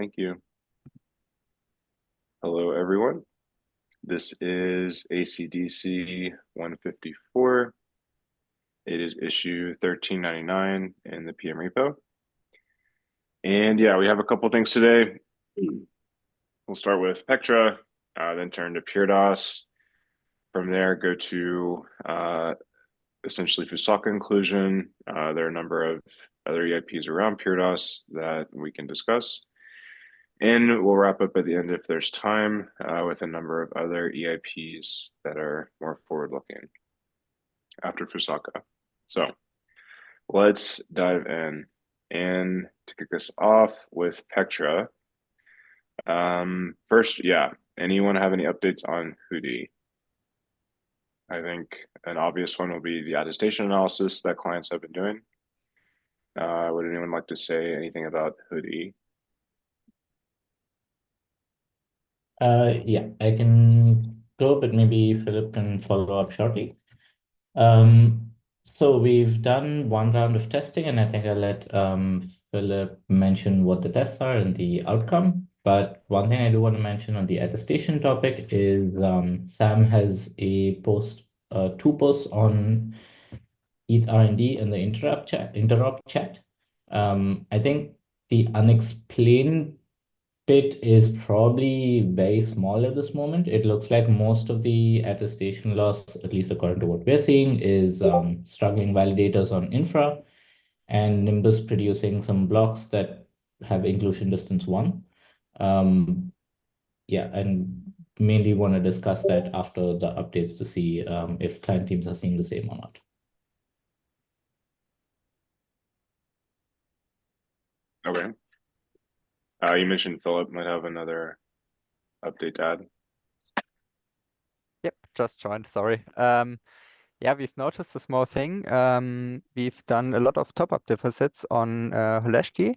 Thank you. Hello, everyone. This is ACDC 154. It is issue 1399 in the PM repo. And yeah, we have a couple things today. We'll start with Pectra, then turn to PureDOS. From there, go to essentially Fusaka inclusion. There are a number of other EIPs around PureDOS that we can discuss. And we'll wrap up at the end if there's time with a number of other EIPs that are more forward-looking after Fusaka. So let's dive in. And to kick us off with Pectra, first, yeah, anyone have any updates on Hoodie? I think an obvious one will be the attestation analysis that clients have been doing. Would anyone like to say anything about Hoodie? Yeah, I can go, but maybe Philip can follow up shortly. So we've done one round of testing, and I think I'll let Philip mention what the tests are and the outcome. But one thing I do want to mention on the attestation topic is Sam has a post, two posts on ETH R&D in the interrupt chat. I think the unexplained bit is probably very small at this moment. It looks like most of the attestation loss, at least according to what we're seeing, is struggling validators on infra and Nimbus producing some blocks that have inclusion distance 1. Yeah, and mainly want to discuss that after the updates to see if client teams are seeing the same or not. Okay. You mentioned Philip might have another update to add. Yep, just joined, sorry. Yeah, we've noticed a small thing. We've done a lot of top-up deposits on Holeshki,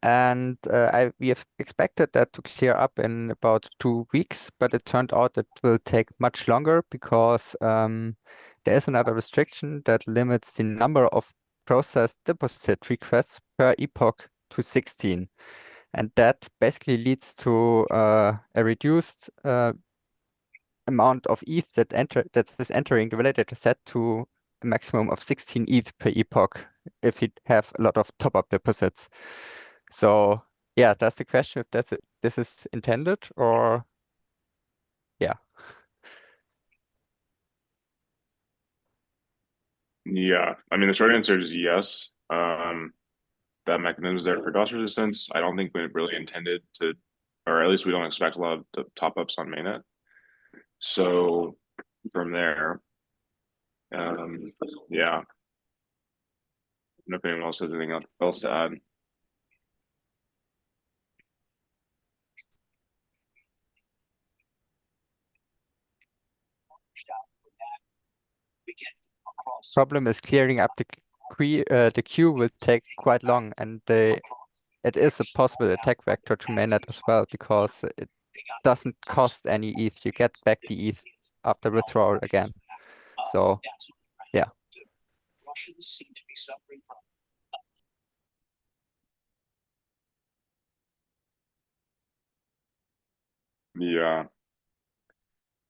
and we have expected that to clear up in about 2 weeks, but it turned out it will take much longer because there is another restriction that limits the number of processed deposit requests per epoch to 16. And that basically leads to a reduced amount of ETH that is entering the validator set to a maximum of 16 ETH per epoch if you have a lot of top-up deposits. So yeah, that's the question if this is intended or yeah. Yeah, I mean, the short answer is yes. That mechanism is there for DOS resistance. I don't think we really intended to, or at least we don't expect a lot of the top-ups on mainnet. So from there, yeah. I don't know if anyone else has anything else to add. Problem is clearing up the queue will take quite long, and it is a possible attack vector to mainnet as well because it doesn't cost any ETH. You get back the ETH after withdrawal again. So yeah. Yeah.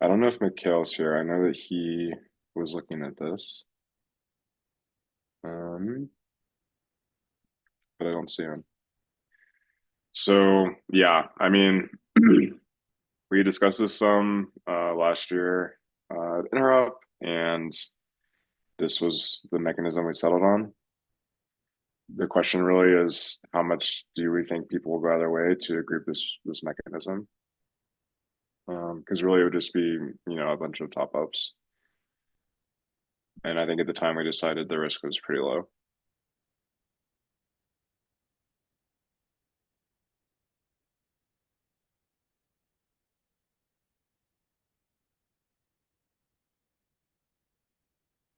I don't know if Mikhail's here. I know that he was looking at this. But I don't see him. So yeah, I mean, we discussed this some last year at Interrupt, and this was the mechanism we settled on. The question really is, how much do we think people will go out of their way to group this mechanism? Because really it would just be, a bunch of top ups. And I think at the time we decided the risk was pretty low.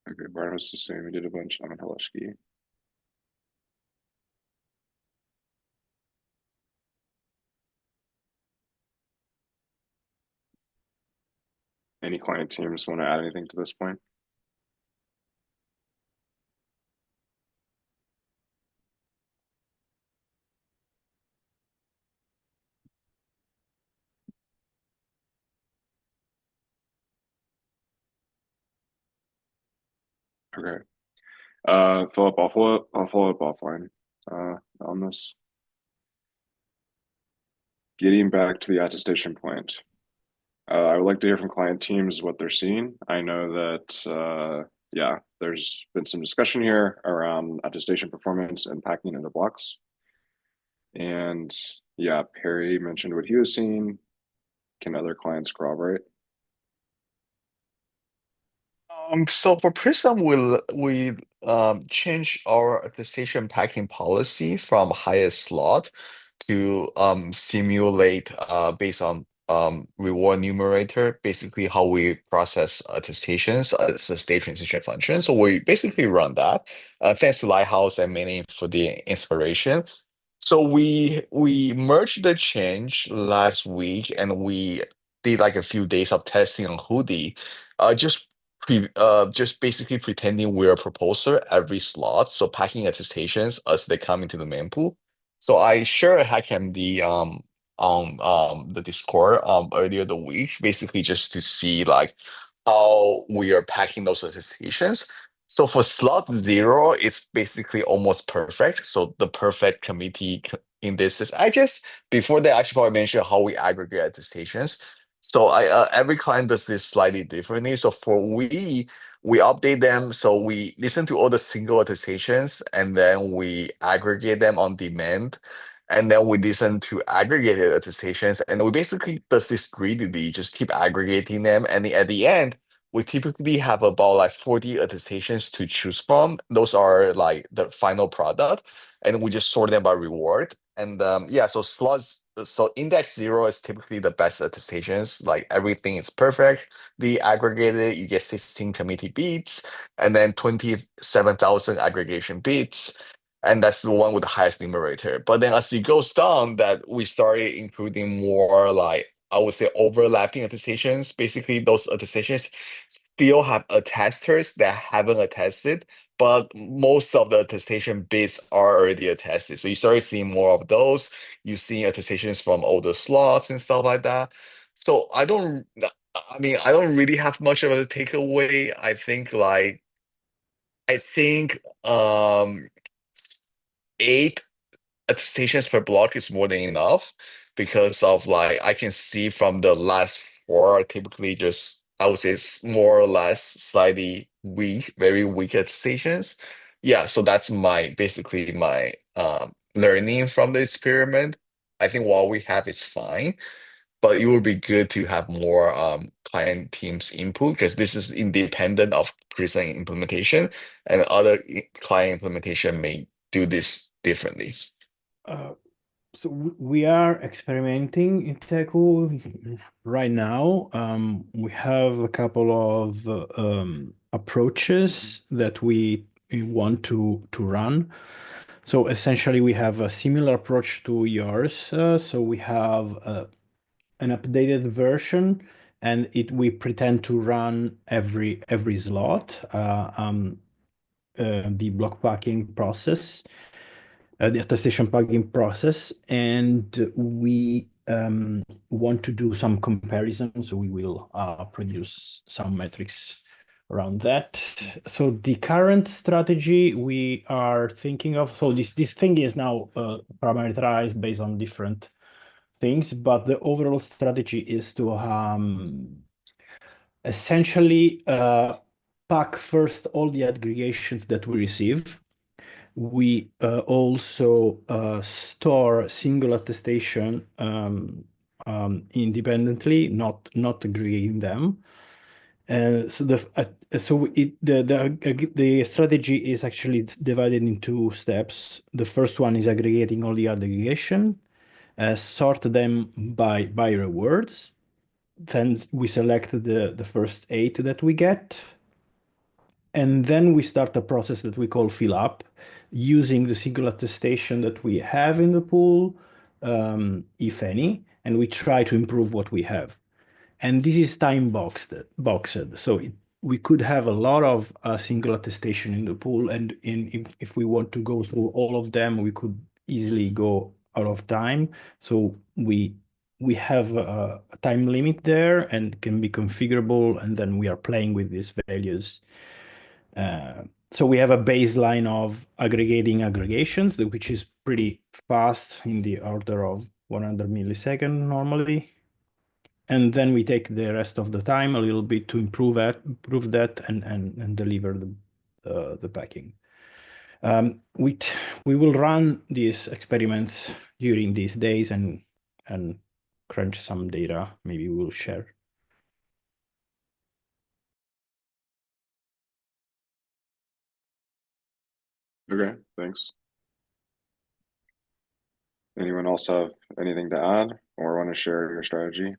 Okay, Barnabas is saying we did a bunch on Helishki. Any client teams want to add anything to this point? Okay. Philip, I'll follow up offline on this. Getting back to the attestation point, I would like to hear from client teams what they're seeing. I know that yeah, there's been some discussion here around attestation performance and packing into blocks. And yeah, Perry mentioned what he was seeing. Can other clients corroborate? So for Prism, we change our attestation packing policy from highest slot to simulate based on reward numerator, basically how we process attestations as a state transition function. So we basically run that. Thanks to Lighthouse and Mainnet for the inspiration. So we merged the change last week and we did like a few days of testing on Hoodie. Just basically pretending we're a proposer every slot, so packing attestations as they come into the mempool. So I shared a HackMD on the Discord earlier the week, basically just to see like how we are packing those attestations. So for slot 0, it's basically almost perfect. So the perfect committee in this is I guess before that I should probably mention how we aggregate attestations. So I every client does this slightly differently. So for we update them. So we listen to all the single attestations and then we aggregate them on demand. And then we listen to aggregated attestations. And we basically does this greedily, just keep aggregating them. And at the end, we typically have about like 40 attestations to choose from. Those are like the final product. And we just sort them by reward. And yeah, so slots, so index 0 is typically the best attestations. Like everything is perfect. The aggregated, you get 16 committee beats and then 27,000 aggregation beats. And that's the one with the highest numerator. But then as it goes down, that we started including more like I would say overlapping attestations. Basically, those attestations still have attesters that haven't attested, but most of the attestation bits are already attested. So you started seeing more of those. You see attestations from older slots and stuff like that. So I don't really have much of a takeaway. I think 8 attestations per block is more than enough because of like I can see from the last 4 are typically just I would say more or less slightly weak, very weak attestations. Yeah, so that's my basically my learning from the experiment. I think what we have is fine, but it would be good to have more client teams input because this is independent of Prism implementation, and other client implementation may do this differently. So we are experimenting in Teku right now. We have a couple of approaches that we want to run. So essentially, we have a similar approach to yours. So we have an updated version, and we pretend to run every slot the block packing process, the attestation packing process, and we want to do some comparisons. So we will produce some metrics around that. So the current strategy we are thinking of, so this thing is now parameterized based on different things, but the overall strategy is to essentially pack first all the aggregations that we receive. We also store single attestation independently, not aggregating them. So the strategy is actually divided in 2 steps. The first one is aggregating all the aggregation, sort them by rewards. Then we select the first 8 that we get. And then we start a process that we call fill up, using the single attestation that we have in the pool, if any, and we try to improve what we have. And this is time boxed. So we could have a lot of single attestation in the pool, and if we want to go through all of them, we could easily go out of time. So we have a time limit there and can be configurable, and then we are playing with these values. So we have a baseline of aggregating aggregations, which is pretty fast in the order of 100 milliseconds normally. And then we take the rest of the time a little bit to improve that and deliver the packing. We will run these experiments during these days and crunch some data. Maybe we'll share. Okay, thanks. Anyone else have anything to add or want to share your strategy?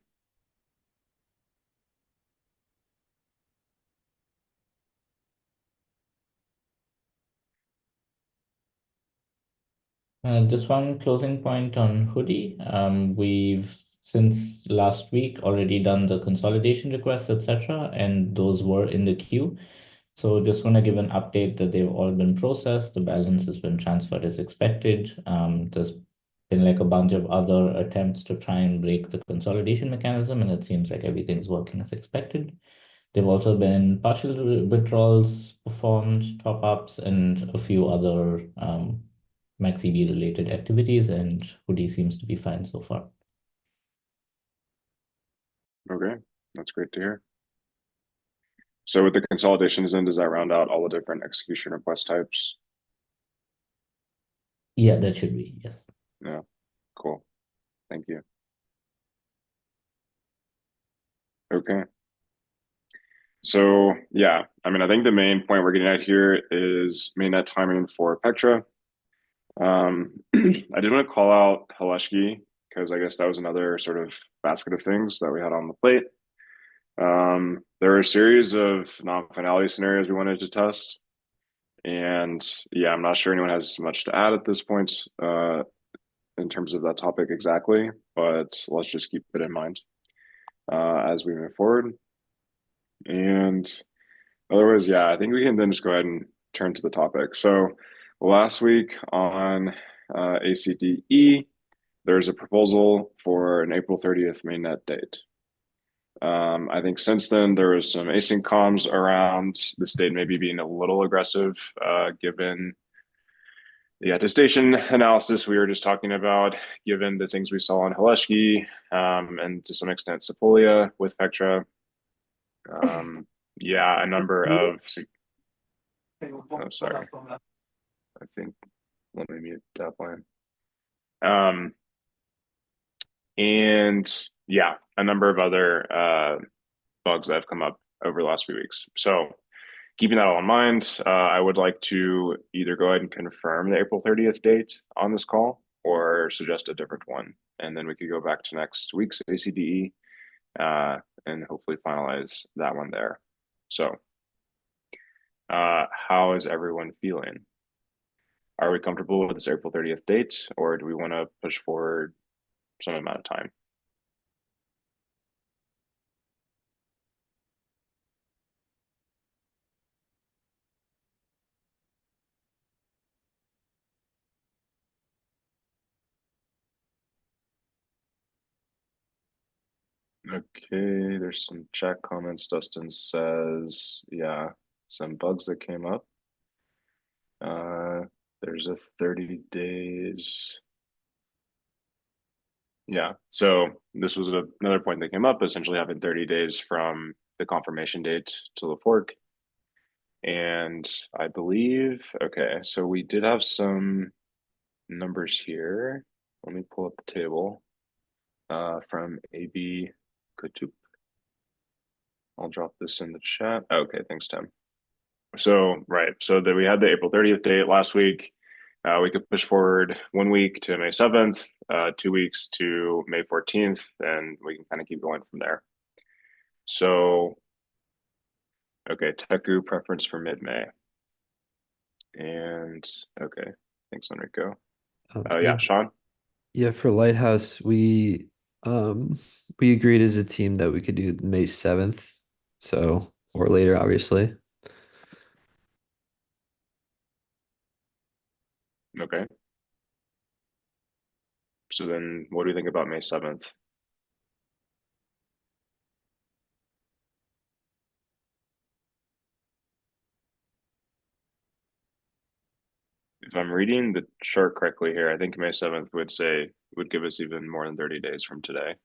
Just one closing point on Hoodie. We've since last week already done the consolidation requests, etc., and those were in the queue. So just want to give an update that they've all been processed. The balance has been transferred as expected. There's been like a bunch of other attempts to try and break the consolidation mechanism, and it seems like everything's working as expected. There've also been partial withdrawals performed, top-ups, and a few other MaxDB related activities, and Hoodie seems to be fine so far. Okay, that's great to hear. So with the consolidations, then does that round out all the different execution request types? Yeah, that should be, yes. Yeah, cool. Thank you. Okay. So yeah, I mean, I think the main point we're getting at here is mainnet timing for Pectra. I did want to call out Haleshki because I guess that was another sort of basket of things that we had on the plate. There were a series of non-finality scenarios we wanted to test. And yeah, I'm not sure anyone has much to add at this point in terms of that topic exactly, but let's just keep it in mind as we move forward. And otherwise, yeah, I think we can then just go ahead and turn to the topic. So last week on ACDE, there's a proposal for an April 30th mainnet date. I think since then there was some async comms around this date maybe being a little aggressive given the attestation analysis we were just talking about, given the things we saw on Haleshki and to some extent Sepolia with Pectra. Yeah, a number of, oh, sorry. I think, let me mute that line. And yeah, a number of other bugs that have come up over the last few weeks. So keeping that all in mind, I would like to either go ahead and confirm the April 30th date on this call or suggest a different one. And then we could go back to next week's ACDE and hopefully finalize that one there. So how is everyone feeling? Are we comfortable with this April 30th date, or do we want to push forward some amount of time? Okay, there's some chat comments. Dustin says, yeah, some bugs that came up. There's a 30 days. Yeah, so this was another point that came up, essentially having 30 days from the confirmation date to the fork. And I believe, okay, so we did have some numbers here. Let me pull up the table from AB Katup. I'll drop this in the chat. Okay, thanks, Tim. So, right, so that we had the April 30th date last week. We could push forward 1 week to May 7th, 2 weeks to May 14th, and we can kind of keep going from there. So, okay, Teku preference for mid-May. And okay, thanks, Enrico. Yeah, Sean? Yeah, for Lighthouse, we agreed as a team that we could do May 7th, so or later, obviously. Okay. So then what do you think about May 7th? If I'm reading the chart correctly here, I think May 7th would give us even more than 30 days from today.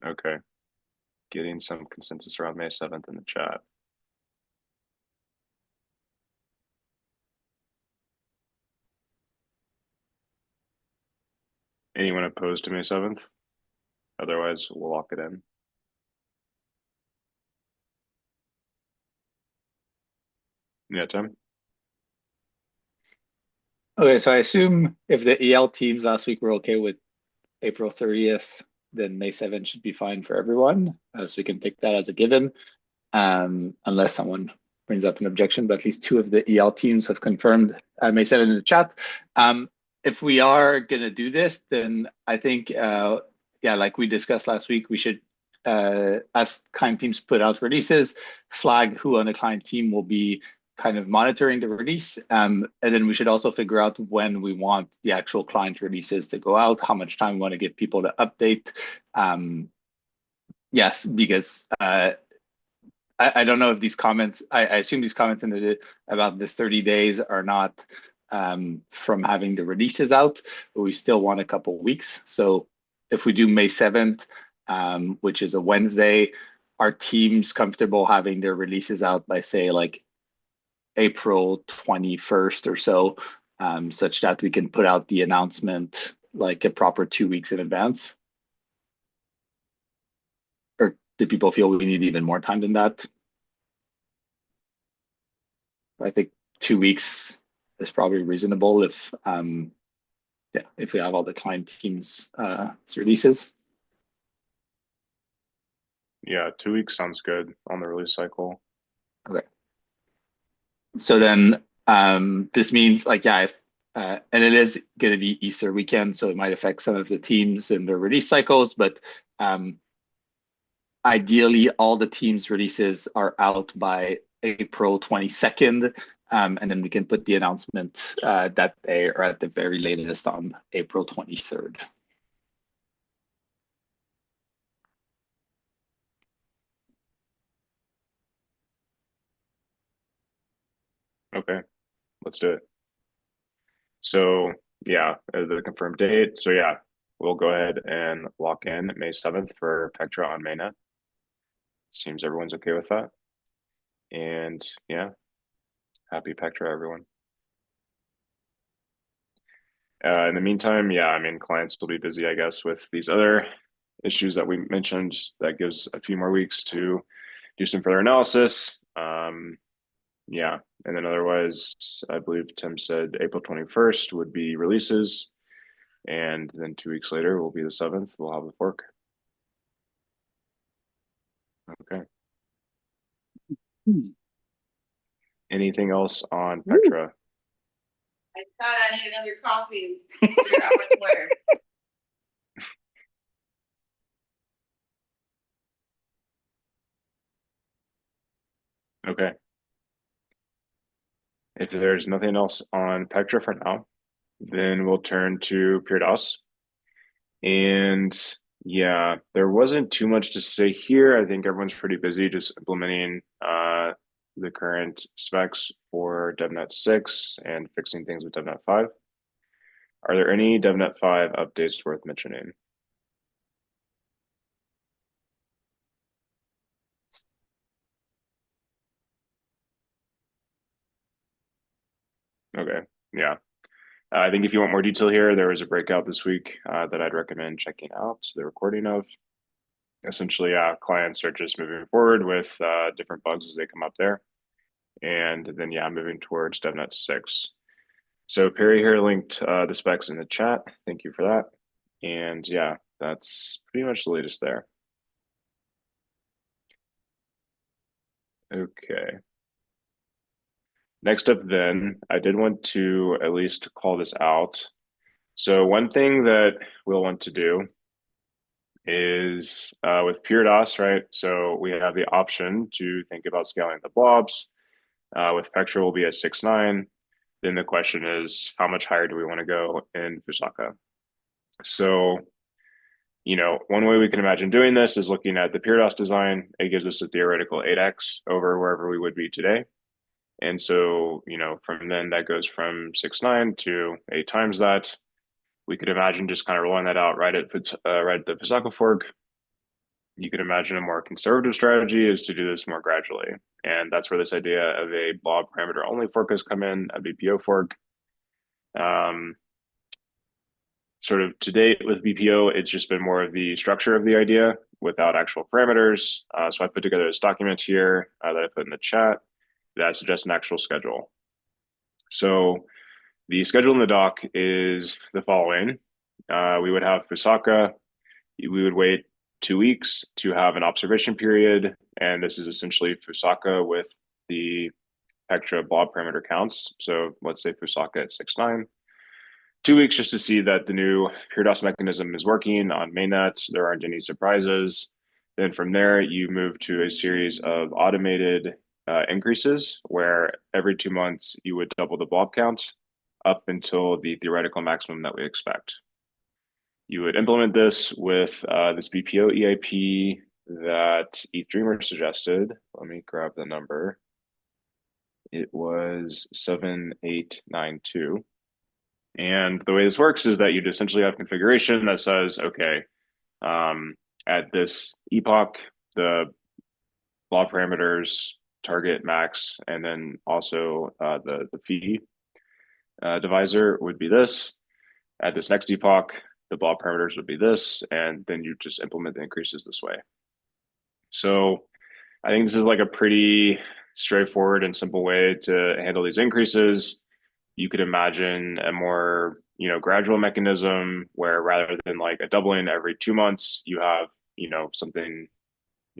Okay. Getting some consensus around May 7th in the chat. Anyone opposed to May 7th? Otherwise, we'll lock it in. Yeah, Tim? Okay, so I assume if the EL teams last week were okay with April 30th, then May 7th should be fine for everyone. So we can take that as a given, unless someone brings up an objection, but at least 2 of the EL teams have confirmed May 7th in the chat. If we are gonna do this, then I think, yeah, like we discussed last week, we should, as client teams put out releases, flag who on the client team will be kind of monitoring the release. And then we should also figure out when we want the actual client releases to go out, how much time we want to give people to update. Yes, because I don't know if these comments, I assume these comments about the 30 days are not from having the releases out, but we still want a couple weeks. So if we do May 7th, which is a Wednesday, are teams comfortable having their releases out by, say, like April 21st or so, such that we can put out the announcement like a proper 2 weeks in advance? Or do people feel we need even more time than that? I think 2 weeks is probably reasonable if yeah, if we have all the client teams releases. Yeah, 2 weeks sounds good on the release cycle. Okay. So then this means like, yeah, if and it is going to be Easter weekend, so it might affect some of the teams and their release cycles, but ideally all the teams releases are out by April 22nd, and then we can put the announcement that day or at the very latest on April 23rd. Okay, let's do it. So yeah, the confirmed date. So yeah, we'll go ahead and lock in May 7th for Pectra on Mainnet. Seems everyone's okay with that. And yeah, happy Pectra, everyone. In the meantime, yeah, I mean, clients will be busy, I guess, with these other issues that we mentioned. That gives a few more weeks to do some further analysis. Yeah, and then otherwise, I believe Tim said April 21st would be releases, and then 2 weeks later will be the 7th. We'll have the fork. Okay. Anything else on Pectra? I thought I need another coffee and figure out what to wear. Okay. If there's nothing else on Pectra for now, then we'll turn to PeerDOS. And yeah, there wasn't too much to say here. I think everyone's pretty busy just implementing the current specs for DevNet 6 and fixing things with DevNet 5. Are there any DevNet 5 updates worth mentioning? Okay, yeah. I think if you want more detail here, there was a breakout this week that I'd recommend checking out the recording of. Essentially, clients are just moving forward with different bugs as they come up there. And then, yeah, moving towards DevNet 6. So Perry here linked the specs in the chat. Thank you for that. And yeah, that's pretty much the latest there. Okay. Next up then, I did want to at least call this out. So one thing that we'll want to do is with PeerDOS, right? So we have the option to think about scaling the blobs. With Pectra, we'll be at 6.9. Then the question is, how much higher do we want to go in Fusaka? So one way we can imagine doing this is looking at the PeerDOS design. It gives us a theoretical 8x over wherever we would be today. And so, from then that goes from 6.9 to 8 times that. We could imagine just kind of rolling that out right at the Fusaka fork. You could imagine a more conservative strategy is to do this more gradually. And that's where this idea of a Blob parameter only fork has come in, a BPO fork. Sort of to date with BPO, it's just been more of the structure of the idea without actual parameters. So I put together this document here that I put in the chat that suggests an actual schedule. So the schedule in the doc is the following. We would have Fusaka. We would wait 2 weeks to have an observation period. And this is essentially Fusaka with the Pectra Blob parameter counts. So let's say Fusaka at 6.9. 2 weeks just to see that the new PeerDOS mechanism is working on Mainnet. There aren't any surprises. Then from there, you move to a series of automated increases where every 2 months you would double the blob count up until the theoretical maximum that we expect. You would implement this with this BPO EIP that Ethereum suggested. Let me grab the number. It was 7892. And the way this works is that you'd essentially have configuration that says, okay, at this epoch, the blob parameters target max, and then also the fee divisor would be this. At this next epoch, the blob parameters would be this, and then you just implement the increases this way. So I think this is like a pretty straightforward and simple way to handle these increases. You could imagine a more, gradual mechanism where rather than like a doubling every 2 months, you have, something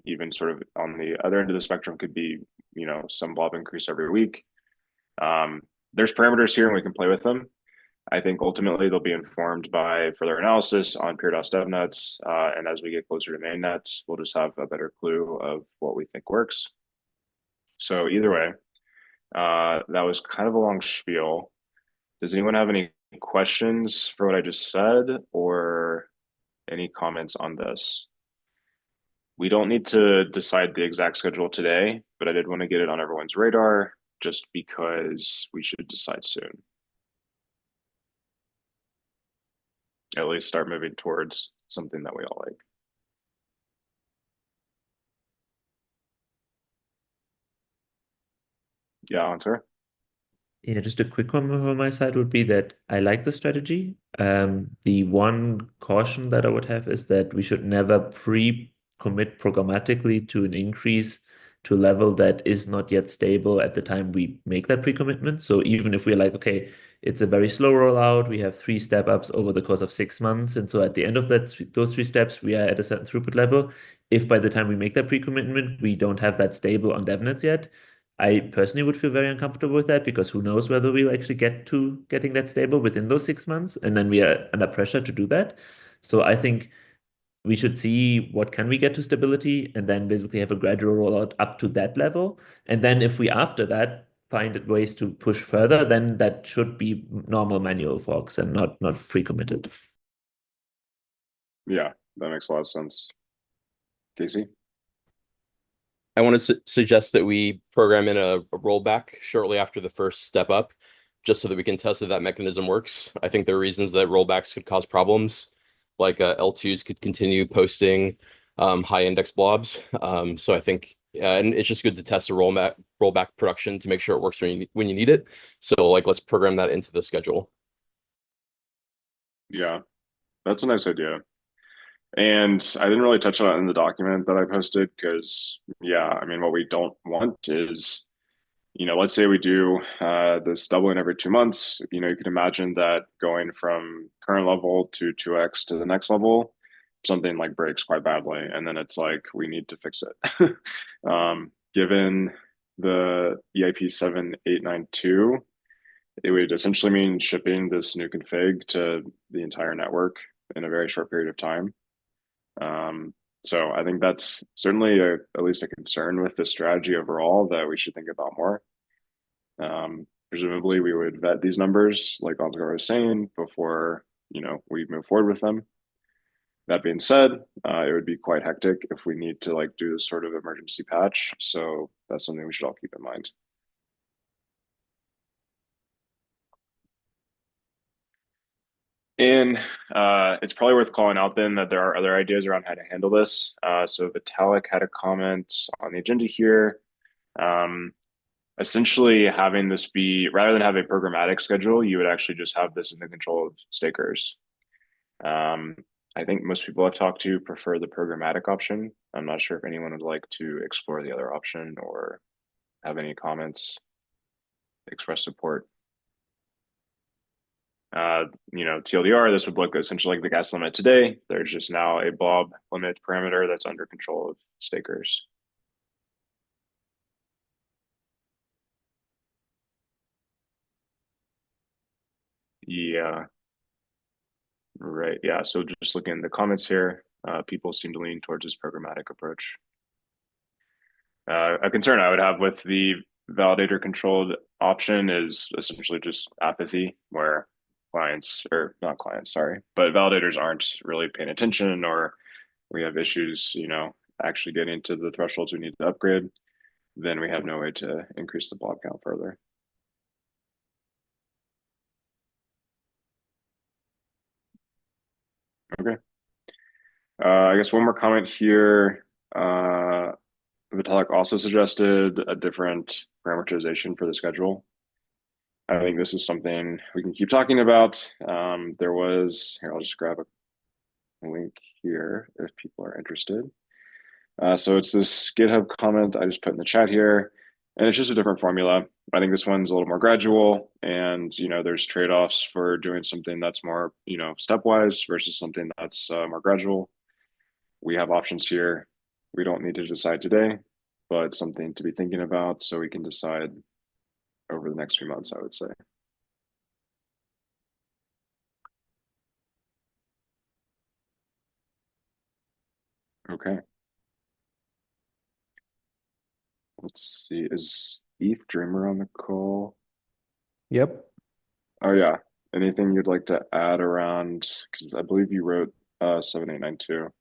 even sort of on the other end of the spectrum could be, some blob increase every week. There's parameters here and we can play with them. I think ultimately they'll be informed by further analysis on PeerDOS devnets. And as we get closer to mainnet, we'll just have a better clue of what we think works. So either way, that was kind of a long spiel. Does anyone have any questions for what I just said or any comments on this? We don't need to decide the exact schedule today, but I did want to get it on everyone's radar just because we should decide soon. At least start moving towards something that we all like. Yeah, answer. Yeah, just a quick one from my side would be that I like the strategy. The one caution that I would have is that we should never pre-commit programmatically to an increase to a level that is not yet stable at the time we make that pre-commitment. So even if we're like, okay, it's a very slow rollout, we have 3 step-ups over the course of 6 months. And so at the end of those 3 steps, we are at a certain throughput level. If by the time we make that pre-commitment, we don't have that stable on devnets yet, I personally would feel very uncomfortable with that because who knows whether we'll actually get to getting that stable within those 6 months, and then we are under pressure to do that. So I think we should see what can we get to stability and then basically have a gradual rollout up to that level. And then if we after that find ways to push further, then that should be normal manual forks and not pre-committed. Yeah, that makes a lot of sense. Casey? I want to suggest that we program in a rollback shortly after the first step up, just so that we can test if that mechanism works. I think there are reasons that rollbacks could cause problems, like L2s could continue posting high index blobs. So I think, and it's just good to test a rollback production to make sure it works when you need it. So like, let's program that into the schedule. Yeah, that's a nice idea. And I didn't really touch on it in the document that I posted because, yeah, I mean, what we don't want is, let's say we do this doubling every 2 months. You can imagine that going from current level to 2x to the next level, something like breaks quite badly. And then it's like, we need to fix it. Given the EIP 7892, it would essentially mean shipping this new config to the entire network in a very short period of time. So I think that's certainly at least a concern with the strategy overall that we should think about more. Presumably we would vet these numbers like Oscar was saying before, we move forward with them. That being said, it would be quite hectic if we need to like do this sort of emergency patch. So that's something we should all keep in mind. And it's probably worth calling out then that there are other ideas around how to handle this. So Vitalik had a comment on the agenda here. Essentially having this be, rather than have a programmatic schedule, you would actually just have this in the control of stakers. I think most people I've talked to prefer the programmatic option. I'm not sure if anyone would like to explore the other option or have any comments, express support. TLDR, this would look essentially like the gas limit today. There's just now a Blob limit parameter that's under control of stakers. Yeah. Right. Yeah. So just looking at the comments here, people seem to lean towards this programmatic approach. A concern I would have with the validator controlled option is essentially just apathy, where clients, or not clients, sorry, but validators aren't really paying attention, or we have issues, actually getting to the thresholds we need to upgrade, then we have no way to increase the blob count further. Okay. I guess one more comment here. Vitalik also suggested a different parameterization for the schedule. I think this is something we can keep talking about. There was, here, I'll just grab a link here if people are interested. So it's this GitHub comment I just put in the chat here, and it's just a different formula. I think this one's a little more gradual, and there's trade-offs for doing something that's more stepwise versus something that's more gradual. We have options here. We don't need to decide today, but something to be thinking about so we can decide over the next few months, I would say. Okay. Let's see, is ETH Dreamer on the call? Yep. Oh yeah, anything you'd like to add around, because I believe you wrote 7892.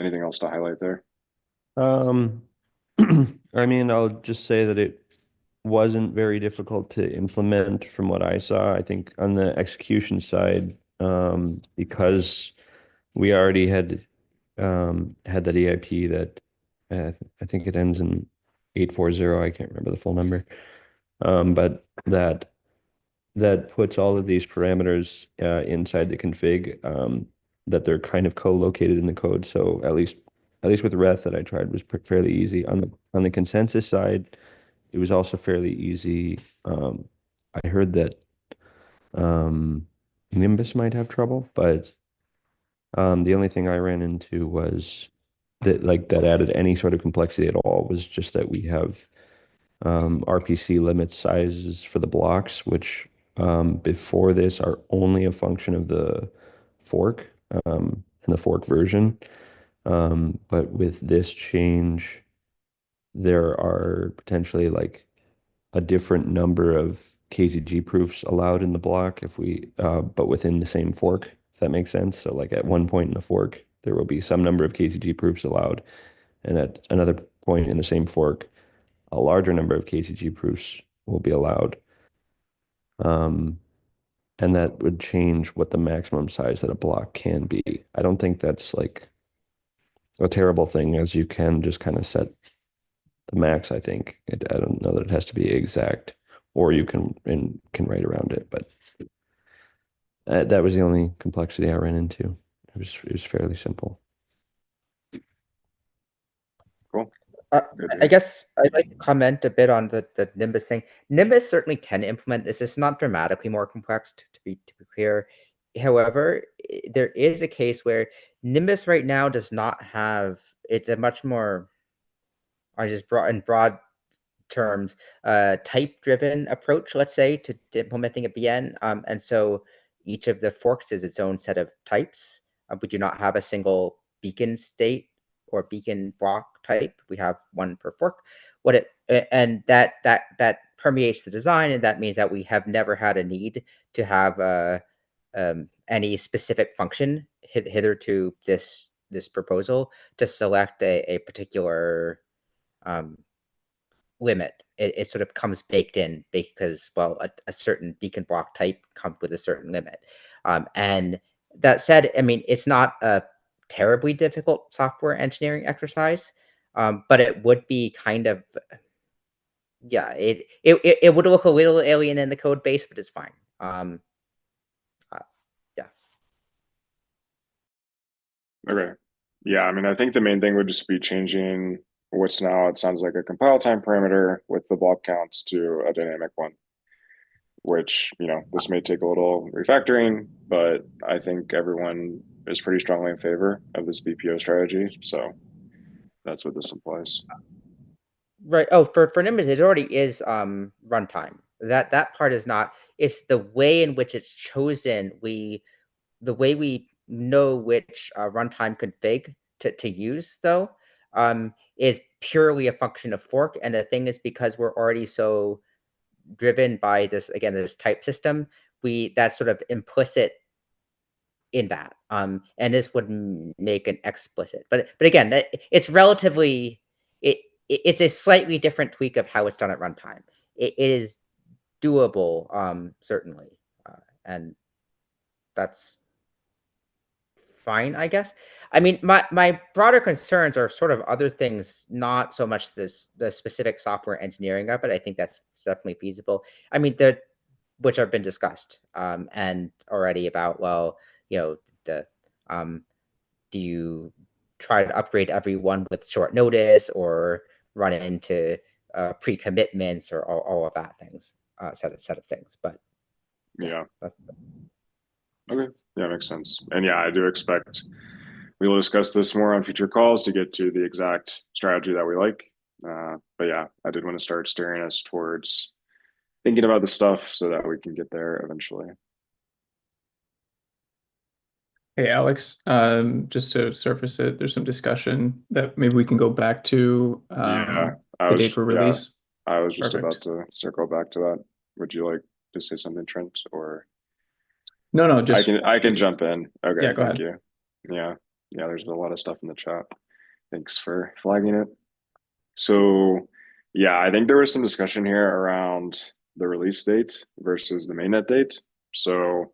Anything else to highlight there? I mean, I'll just say that it wasn't very difficult to implement from what I saw. I think on the execution side, because we already had that EIP that I think it ends in 840. I can't remember the full number. But that puts all of these parameters inside the config, that they're kind of co-located in the code. So at least with Reth that I tried was fairly easy. On the consensus side, it was also fairly easy. I heard that Nimbus might have trouble, but the only thing I ran into was that added any sort of complexity at all was just that we have RPC limit sizes for the blocks, which before this are only a function of the fork and the fork version. But with this change, there are potentially like a different number of KZG proofs allowed in the block but within the same fork, if that makes sense. So like at one point in the fork, there will be some number of KZG proofs allowed, and at another point in the same fork, a larger number of KZG proofs will be allowed. And that would change what the maximum size that a block can be. I don't think that's like a terrible thing, as you can just kind of set the max. I think I don't know that it has to be exact, or you can write around it. But that was the only complexity I ran into. It was fairly simple. Cool. I guess I'd like to comment a bit on the Nimbus thing. Nimbus certainly can implement this. It's not dramatically more complex, to be clear. However, there is a case where Nimbus right now does not have. It's a much more, in broad terms, type-driven approach, let's say, to implementing a BN. And so each of the forks is its own set of types. We do not have a single beacon state or beacon block type. We have one per fork. And that permeates the design, and that means that we have never had a need to have any specific function hitherto this proposal to select a particular limit. It sort of comes baked in because, well, a certain beacon block type comes with a certain limit. And that said, I mean, it's not a terribly difficult software engineering exercise, but it would be kind of, yeah, it would look a little alien in the code base, but it's fine. Yeah. Okay. Yeah, I mean, I think the main thing would just be changing what's now, it sounds like a compile time parameter with the block counts to a dynamic one, which, you know, this may take a little refactoring, but I think everyone is pretty strongly in favor of this BPO strategy. So that's what this implies. Right. Oh, for Nimbus, it already is runtime. That part is not. It's the way in which it's chosen. The way we know which runtime config to use, though, is purely a function of fork. And the thing is, because we're already so driven by this, again, this type system, that's sort of implicit in that. And this would make an explicit. But again, it's relatively it's a slightly different tweak of how it's done at runtime. It is doable, certainly, and that's fine, I guess. I mean, my broader concerns are sort of other things, not so much the specific software engineering of it. I think that's definitely feasible. I mean, which have been discussed and already about, well, you know, do you try to upgrade everyone with short notice or run into pre-commitments or all of that things, set of things. But yeah. Okay, yeah, makes sense. And yeah, I do expect we will discuss this more on future calls to get to the exact strategy that we like. But yeah, I did want to start steering us towards thinking about the stuff so that we can get there eventually. Hey, Alex, just to surface it, there's some discussion that maybe we can go back to the date for release. I was just Perfect. about to circle back to that. Would you like to say something, Trent, or? No, just I can jump in. Okay, yeah, go thank ahead. you. Yeah, there's a lot of stuff in the chat. Thanks for flagging it. So yeah, I think there was some discussion here around the release date versus the mainnet date. So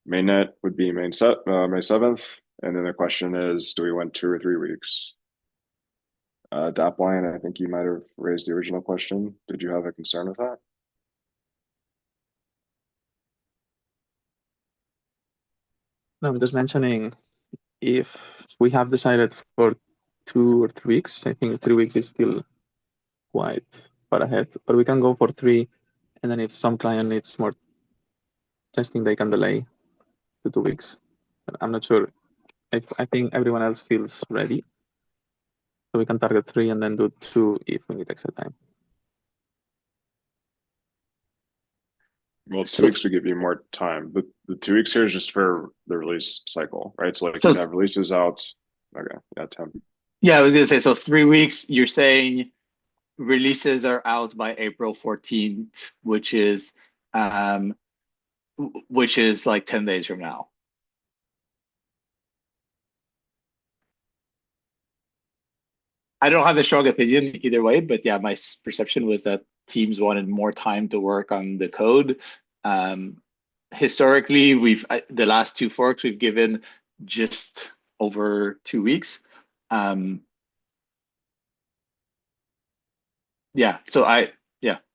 mainnet would be May 7th, and then the question is, do we want 2 or 3 weeks? Dapline, I think you might have raised the original question. Did you have a concern with that? No, I'm just mentioning if we have decided for 2 or 3 weeks, I think 3 weeks is still quite far ahead, but we can go for 3. And then if some client needs more testing, they can delay to 2 weeks. But I'm not sure if I think everyone else feels ready. So we can target 3 and then do 2 if we need extra time. Well, 2 weeks would give you more time. But the 2 weeks here is just for the release cycle, right? So like you have releases out. Okay, yeah, Tim. Yeah, I was gonna say, so 3 weeks, you're saying releases are out by April 14th, which is like 10 days from now. I don't have a strong opinion either way, but yeah, my perception was that teams wanted more time to work on the code. Historically, the last 2 forks we've given just over 2 weeks. Yeah, so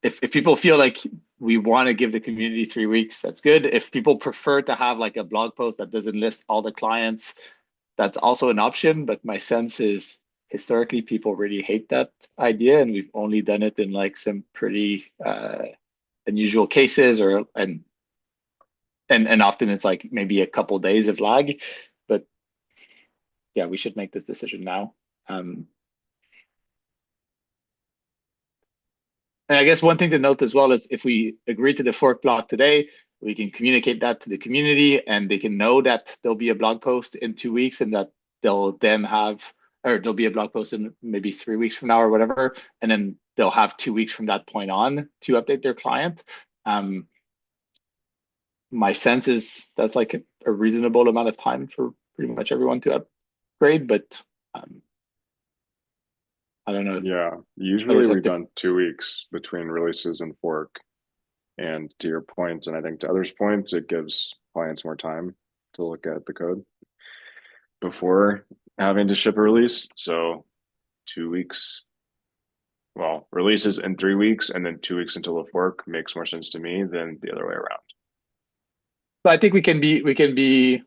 if people feel like we want to give the community 3 weeks, that's good. If people prefer to have like a blog post that doesn't list all the clients, that's also an option. But my sense is historically people really hate that idea, and we've only done it in like some pretty unusual cases, and often it's like maybe a couple days of lag. But yeah, we should make this decision now. And I guess one thing to note as well is if we agree to the fork block today, we can communicate that to the community, and they can know that there'll be a blog post in 2 weeks, and that they'll then have, or there'll be a blog post in maybe 3 weeks from now or whatever, and then they'll have 2 weeks from that point on to update their client. My sense is that's like a reasonable amount of time for pretty much everyone to upgrade, but I don't know. Yeah, usually we've done 2 weeks between releases and fork. And to your point, and I think to others' points, it gives clients more time to look at the code before having to ship a release. So 2 weeks, well, releases in 3 weeks and then 2 weeks until the fork makes more sense to me than the other way around. But I think we can be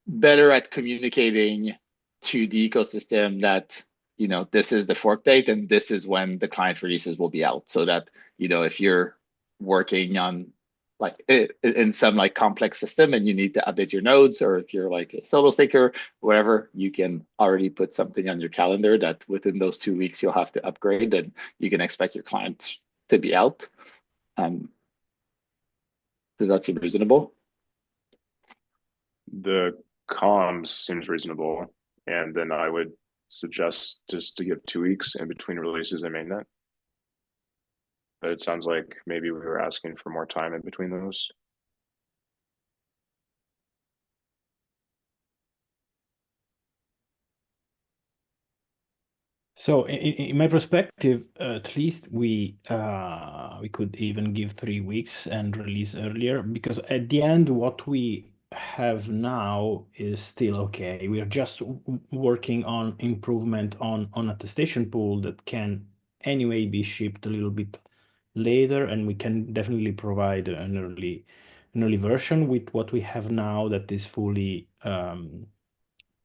better at communicating to the ecosystem that, you know, this is the fork date and this is when the client releases will be out, so that, you know, if you're working on like in some like complex system and you need to update your nodes, or if you're like a solo staker, whatever, you can already put something on your calendar that within those 2 weeks you'll have to upgrade, and you can expect your clients to be out. Does that seem reasonable? The comms seems reasonable, and then I would suggest just to give 2 weeks in between releases and mainnet. But it sounds like maybe we were asking for more time in between those. So in my perspective, at least we could even give 3 weeks and release earlier, because at the end what we have now is still okay. We are just working on improvement on attestation pool that can anyway be shipped a little bit later, and we can definitely provide an early version with what we have now that is fully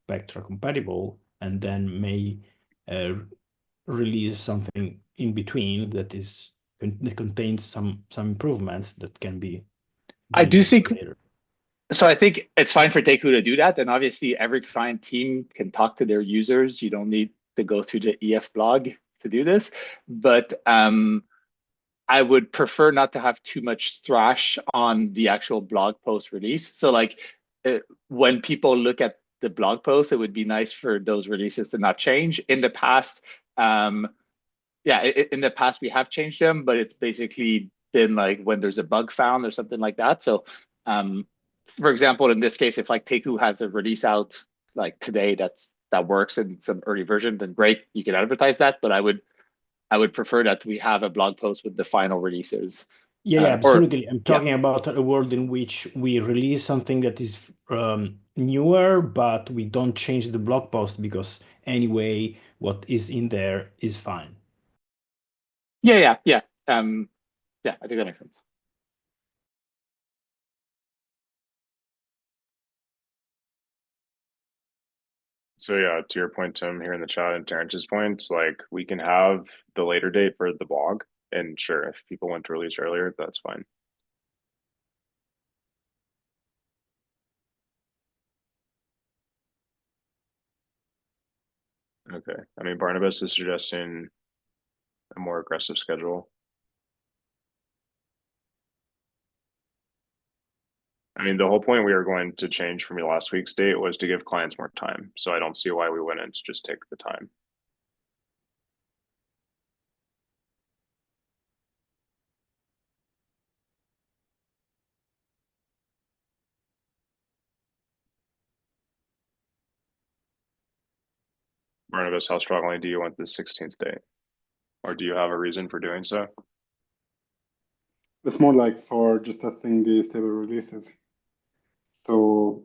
Pectra compatible, and then may release something in between that contains some improvements that can be. I do think later. So. I think it's fine for Deku to do that, and obviously every client team can talk to their users. You don't need to go through the EF blog to do this, but I would prefer not to have too much thrash on the actual blog post release. So like when people look at the blog post, it would be nice for those releases to not change. In the past, in the past we have changed them, but it's basically been like when there's a bug found or something like that. So for example, in this case, if like Teku has a release out like today that works in some early version, then great, you can advertise that. But I would prefer that we have a blog post with the final releases. Yeah, absolutely. I'm talking about a world in which we release something that is newer, but we don't change the blog post because anyway, what is in there is fine. Yeah. I think that makes sense. So yeah, to your point, Tim, here in the chat, and Terrence's points, like we can have the later date for the blog, and sure, if people want to release earlier, that's fine. Okay, I mean, Barnabas is suggesting a more aggressive schedule. I mean, the whole point we are going to change from your last week's date was to give clients more time. So I don't see why we wouldn't just take the time. Barnabas, how strongly do you want the 16th date? Or do you have a reason for doing so? It's more like for just testing the stable releases. So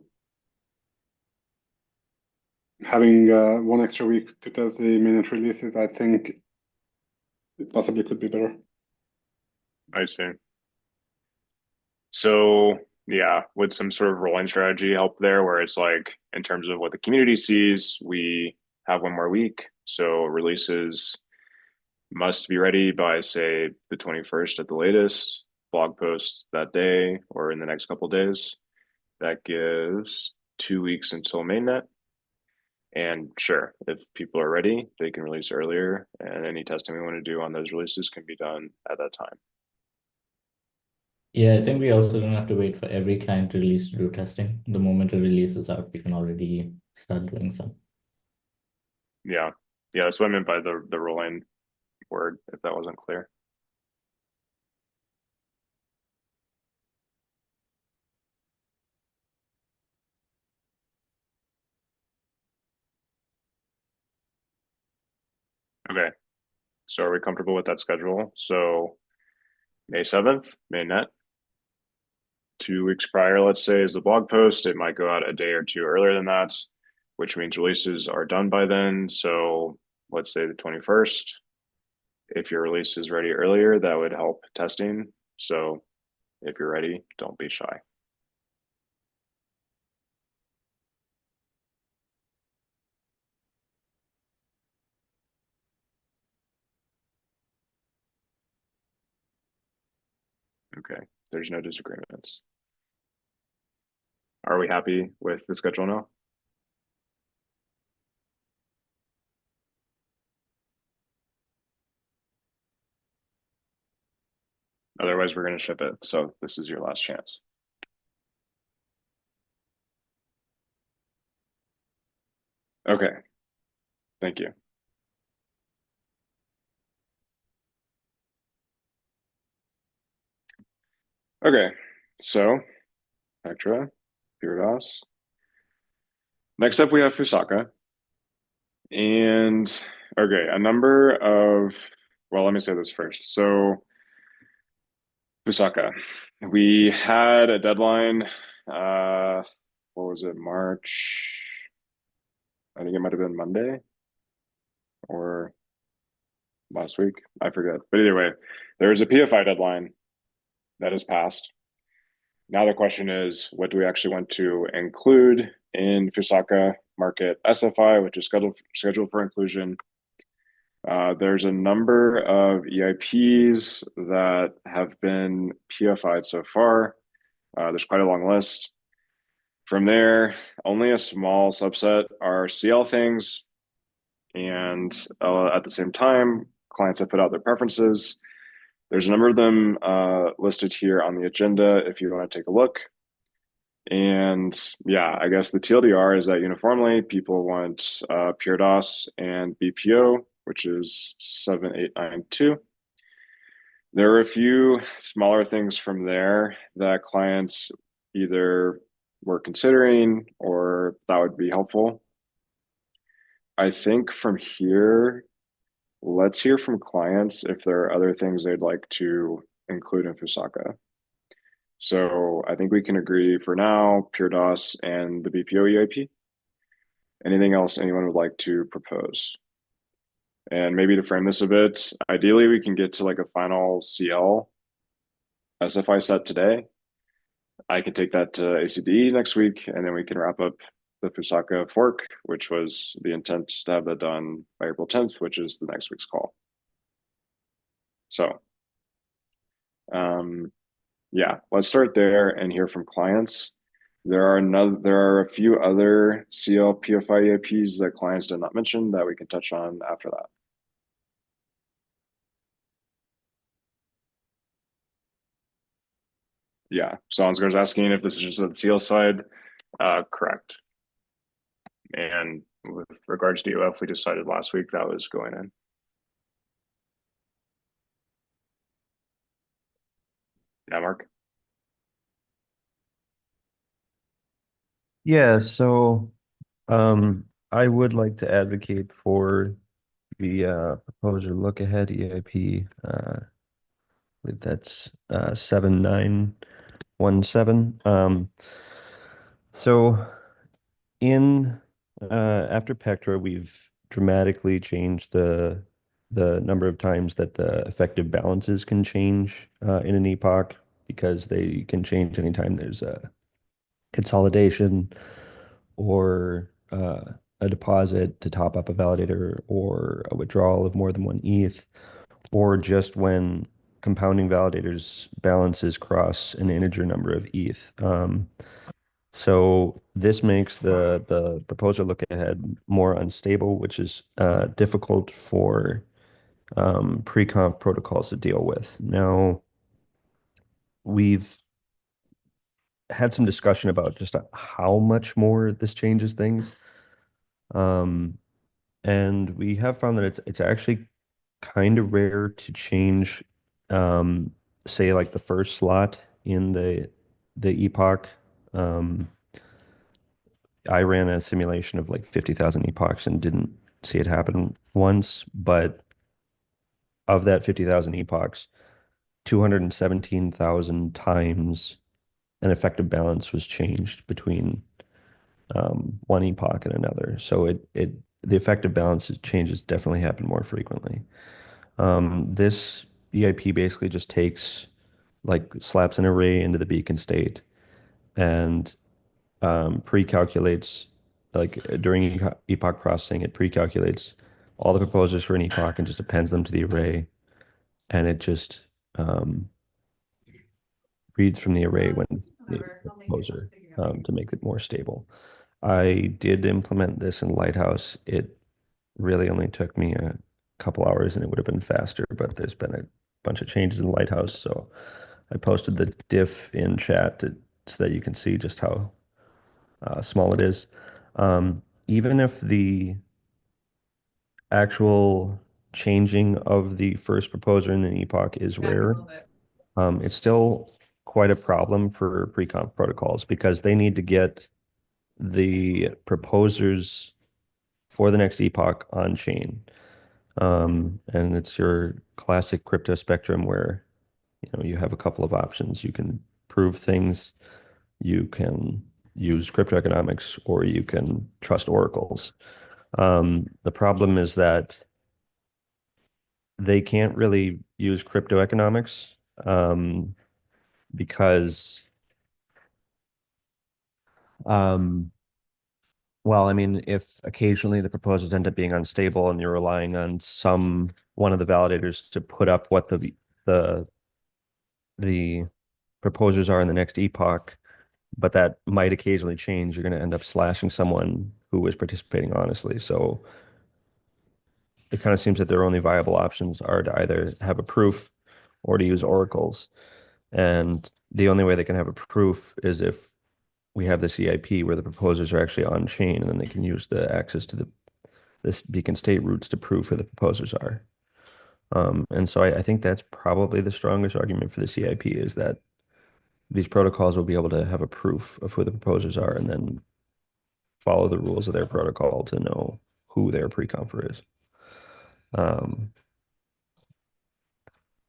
having 1 extra week to test the mainnet releases, I think it possibly could be better. I see. So yeah, would some sort of rolling strategy help there, where it's like in terms of what the community sees, we have 1 more week. So releases must be ready by say the 21st at the latest, blog post that day or in the next couple days. That gives 2 weeks until mainnet. And sure, if people are ready, they can release earlier, and any testing we want to do on those releases can be done at that time. Yeah, I think we also don't have to wait for every client to release to do testing. The moment a release is out, we can already start doing some. Yeah, that's what I meant by the rolling word, if that wasn't clear. Okay, so are we comfortable with that schedule? So May 7th, Mainnet. 2 weeks prior, let's say, is the blog post. It might go out a day or two earlier than that, which means releases are done by then. So let's say the 21st. If your release is ready earlier, that would help testing. So if you're ready, don't be shy. Okay, there's no disagreements. Are we happy with the schedule now? Otherwise, we're going to ship it. So this is your last chance. Okay, thank you. Okay, so Pectra, Pyridos. Next up, we have Fusaka. And okay, a number of, well, let me say this first. So Fusaka, we had a deadline, what was it, March? I think it might have been Monday or last week, I forget. But either way, there is a PFI deadline that has passed. Now the question is, what do we actually want to include in Fusaka market SFI, which is scheduled for inclusion? There's a number of EIPs that have been PFI'd so far. There's quite a long list. From there, only a small subset are CL things. And at the same time, clients have put out their preferences. There's a number of them listed here on the agenda if you want to take a look. And yeah, I guess the TLDR is that uniformly people want pure DOS and BPO, which is 7892. There are a few smaller things from there that clients either were considering or that would be helpful. I think from here, let's hear from clients if there are other things they'd like to include in Fusaka. So I think we can agree for now, pure DOS and the BPO EIP. Anything else anyone would like to propose? And maybe to frame this a bit, ideally we can get to like a final CL SFI set today. I can take that to ACDE next week, and then we can wrap up the Fusaka fork, which was the intent to have that done by April 10th, which is the next week's call. So, yeah, let's start there and hear from clients. There are a few other CL PFI EIPs that clients did not mention that we can touch on after that. Yeah, Salonsgar's asking if this is just the CL side. Correct. And with regards to UF, we decided last week that was going in. Yeah, Mark? Yeah, so I would like to advocate for the proposer lookahead EIP. I believe that's 7917. So in after Pectra, we've dramatically changed the number of times that the effective balances can change in an epoch, because they can change anytime there's a consolidation or a deposit to top up a validator, or a withdrawal of more than one ETH, or just when compounding validators balances cross an integer number of ETH. So this makes the proposer look ahead more unstable, which is difficult for pre-conf protocols to deal with. Now, we've had some discussion about just how much more this changes things. And we have found that it's actually kind of rare to change, say like the first slot in the epoch. I ran a simulation of like 50,000 epochs and didn't see it happen once, but of that 50,000 epochs, 217,000 times an effective balance was changed between one epoch and another. So the effective balance changes definitely happen more frequently. This EIP basically just takes, like, slaps an array into the beacon state and pre-calculates, like during epoch processing, it pre-calculates all the proposers for an epoch and just appends them to the array, and it just reads from the array when the proposer to make it more stable. I did implement this in Lighthouse. It really only took me a couple hours and it would have been faster, but there's been a bunch of changes in Lighthouse, so I posted the diff in chat so that you can see just how small it is. Even if the actual changing of the first proposer in an epoch is rare, it's still quite a problem for pre-conf protocols because they need to get the proposers for the next epoch on chain. And it's your classic crypto spectrum where you have a couple of options. You can prove things, you can use crypto economics, or you can trust oracles. The problem is that they can't really use crypto economics because well, I mean, if occasionally the proposals end up being unstable and you're relying on one of the validators to put up what the proposers are in the next epoch, but that might occasionally change, you're going to end up slashing someone who is participating honestly. So it kind of seems that their only viable options are to either have a proof or to use oracles. And the only way they can have a proof is if we have this EIP where the proposers are actually on chain, and then they can use the access to this beacon state roots to prove who the proposers are. And so I think that's probably the strongest argument for the EIP is that these protocols will be able to have a proof of who the proposers are and then follow the rules of their protocol to know who their pre-confer is.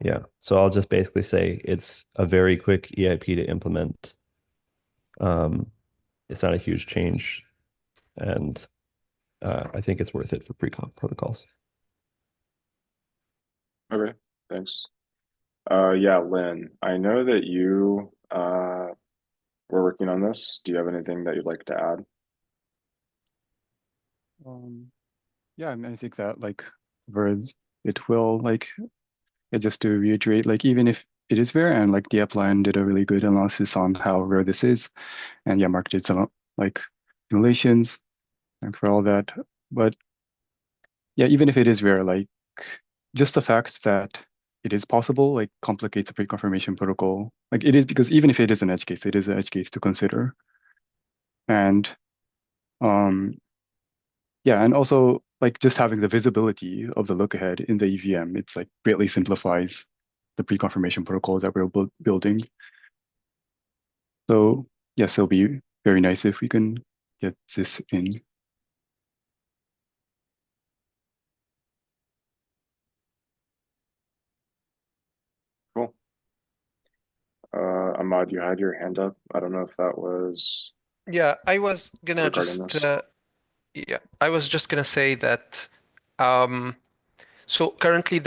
Yeah, so I'll just basically say it's a very quick EIP to implement. It's not a huge change, and I think it's worth it for pre-conf protocols. Okay, thanks. Yeah, Lynn, I know that you were working on this. Do you have anything that you'd like to add? Yeah, I mean, I think that it will just to reiterate, even if it is rare, and the upline did a really good analysis on how rare this is, and yeah, Mark did some simulations and for all that. But yeah, even if it is rare, just the fact that it is possible complicates the pre-confirmation protocol. It is, because even if it is an edge case, it is an edge case to consider. And yeah, and also just having the visibility of the lookahead in the EVM, it's greatly simplifies the pre-confirmation protocols that we're building. So yes, it'll be very nice if we can get this in. Cool. Ahmad, you had your hand up. I don't know if that was. Yeah, I was gonna regarding just this. yeah, I was just gonna say that so currently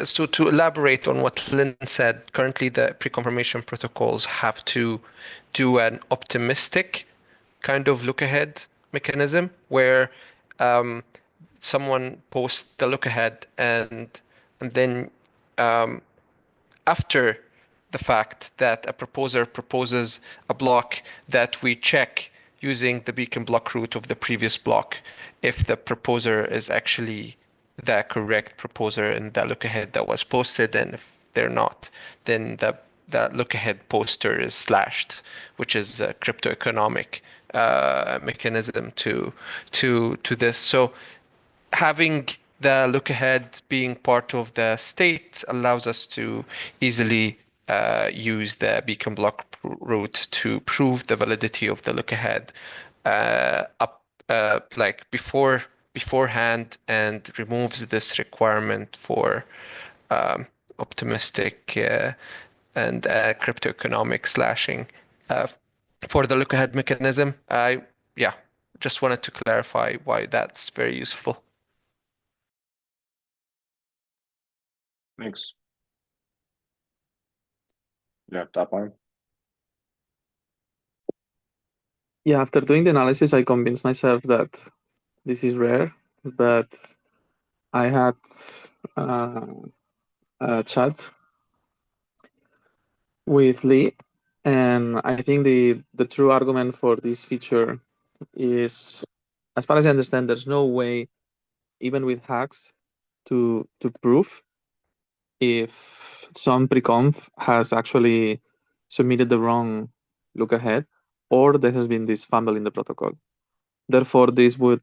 so to elaborate on what Flynn said, currently the pre-confirmation protocols have to do an optimistic kind of look ahead mechanism where someone posts the look ahead and then after the fact that a proposer proposes a block, that we check using the beacon block root of the previous block if the proposer is actually the correct proposer in the look ahead that was posted, and if they're not, then the look ahead poster is slashed, which is a crypto economic mechanism to this. So having the look ahead being part of the state allows us to easily use the beacon block route to prove the validity of the look ahead before beforehand and removes this requirement for optimistic and crypto economic slashing for the look-ahead mechanism. Yeah, just wanted to clarify why that's very useful. Thanks. Yeah, top line. Yeah, after doing the analysis, I convinced myself that this is rare, but I had a chat with Lee, and I think the true argument for this feature is, as far as I understand, there's no way, even with hacks, to prove if some pre-conf has actually submitted the wrong look ahead, or there has been this fumble in the protocol. Therefore, this would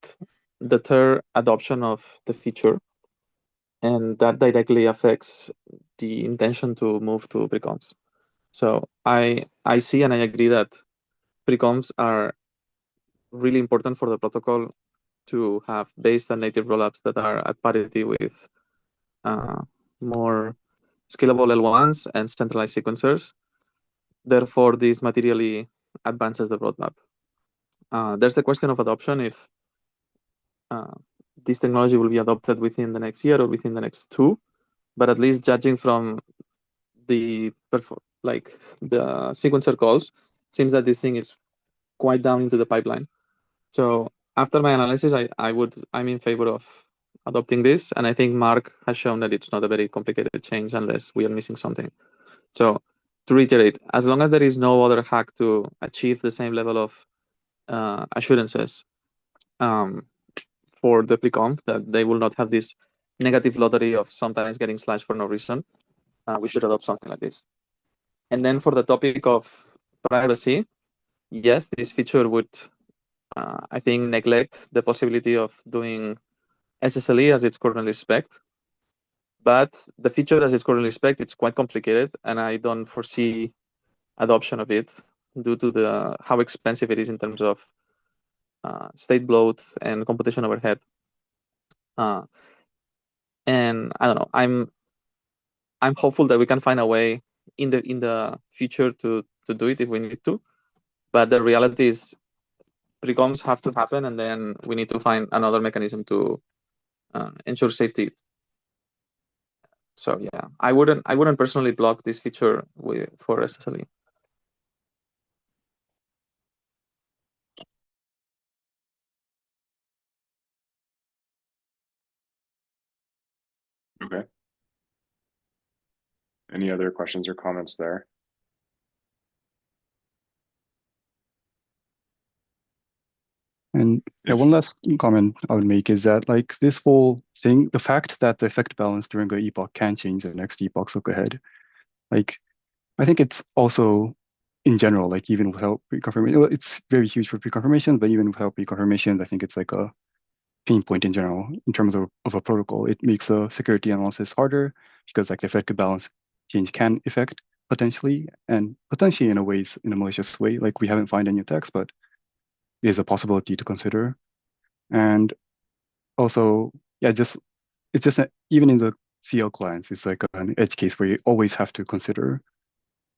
deter adoption of the feature, and that directly affects the intention to move to pre-confs. So I see and I agree that pre-confs are really important for the protocol to have based and native rollups that are at parity with more scalable L1s and centralized sequencers. Therefore, this materially advances the roadmap. There's the question of adoption, if this technology will be adopted within the next year or within the next 2, but at least judging from the sequencer calls, seems that this thing is quite down into the pipeline. So after my analysis, I'm in favor of adopting this, and I think Mark has shown that it's not a very complicated change unless we are missing something. So to reiterate, as long as there is no other hack to achieve the same level of assurances for the pre-conf, that they will not have this negative lottery of sometimes getting slashed for no reason, we should adopt something like this. And then for the topic of privacy, yes, this feature would, I think, neglect the possibility of doing SSLE as it's currently spec'd. But the feature as it's currently spec'd, it's quite complicated, and I don't foresee adoption of it due to how expensive it is in terms of state bloat and computation overhead. And I don't know, I'm hopeful that we can find a way in the future to do it if we need to. But the reality is pre-confs have to happen, and then we need to find another mechanism to ensure safety. So yeah, I wouldn't personally block this feature for SSLE. Okay. Any other questions or comments there? And yeah, one last comment I would make is that like this whole thing, the fact that the effect balance during a epoch can change the next epoch's look ahead, like I think it's also in general, like even without pre-confirmation, it's very huge for pre-confirmation, but even without pre-confirmation, I think it's like a pain point in general in terms of a protocol. It makes a security analysis harder because like the effective balance change can affect potentially in a ways in a malicious way. Like we haven't found any attacks, but there's a possibility to consider. And also, yeah, it's just even in the CL clients, it's like an edge case where you always have to consider.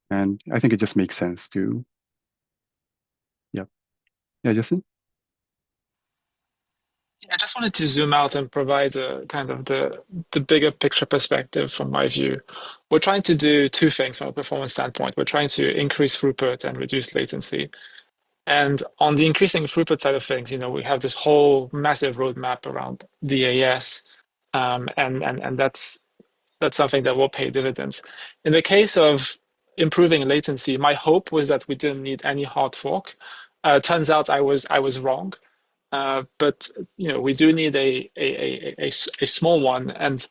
And I think it just makes sense to, yeah, Justin? I just wanted to zoom out and provide a kind of the bigger picture perspective from my view. We're trying to do two things from a performance standpoint. We're trying to increase throughput and reduce latency. And on the increasing throughput side of things, we have this whole massive roadmap around DAS, and that's something that will pay dividends. In the case of improving latency, my hope was that we didn't need any hard fork. Turns out I was wrong. But we do need a small one, and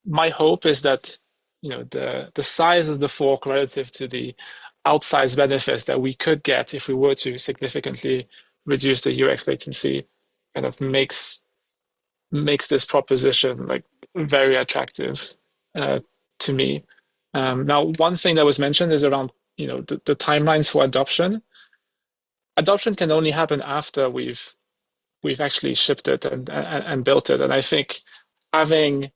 my hope is that the size of the fork relative to the outsized benefits that we could get if we were to significantly reduce the UX latency kind of makes this proposition like very attractive to me. Now, one thing that was mentioned is around the timelines for adoption. Adoption can only happen after we've we've actually shipped it and built it. And I think having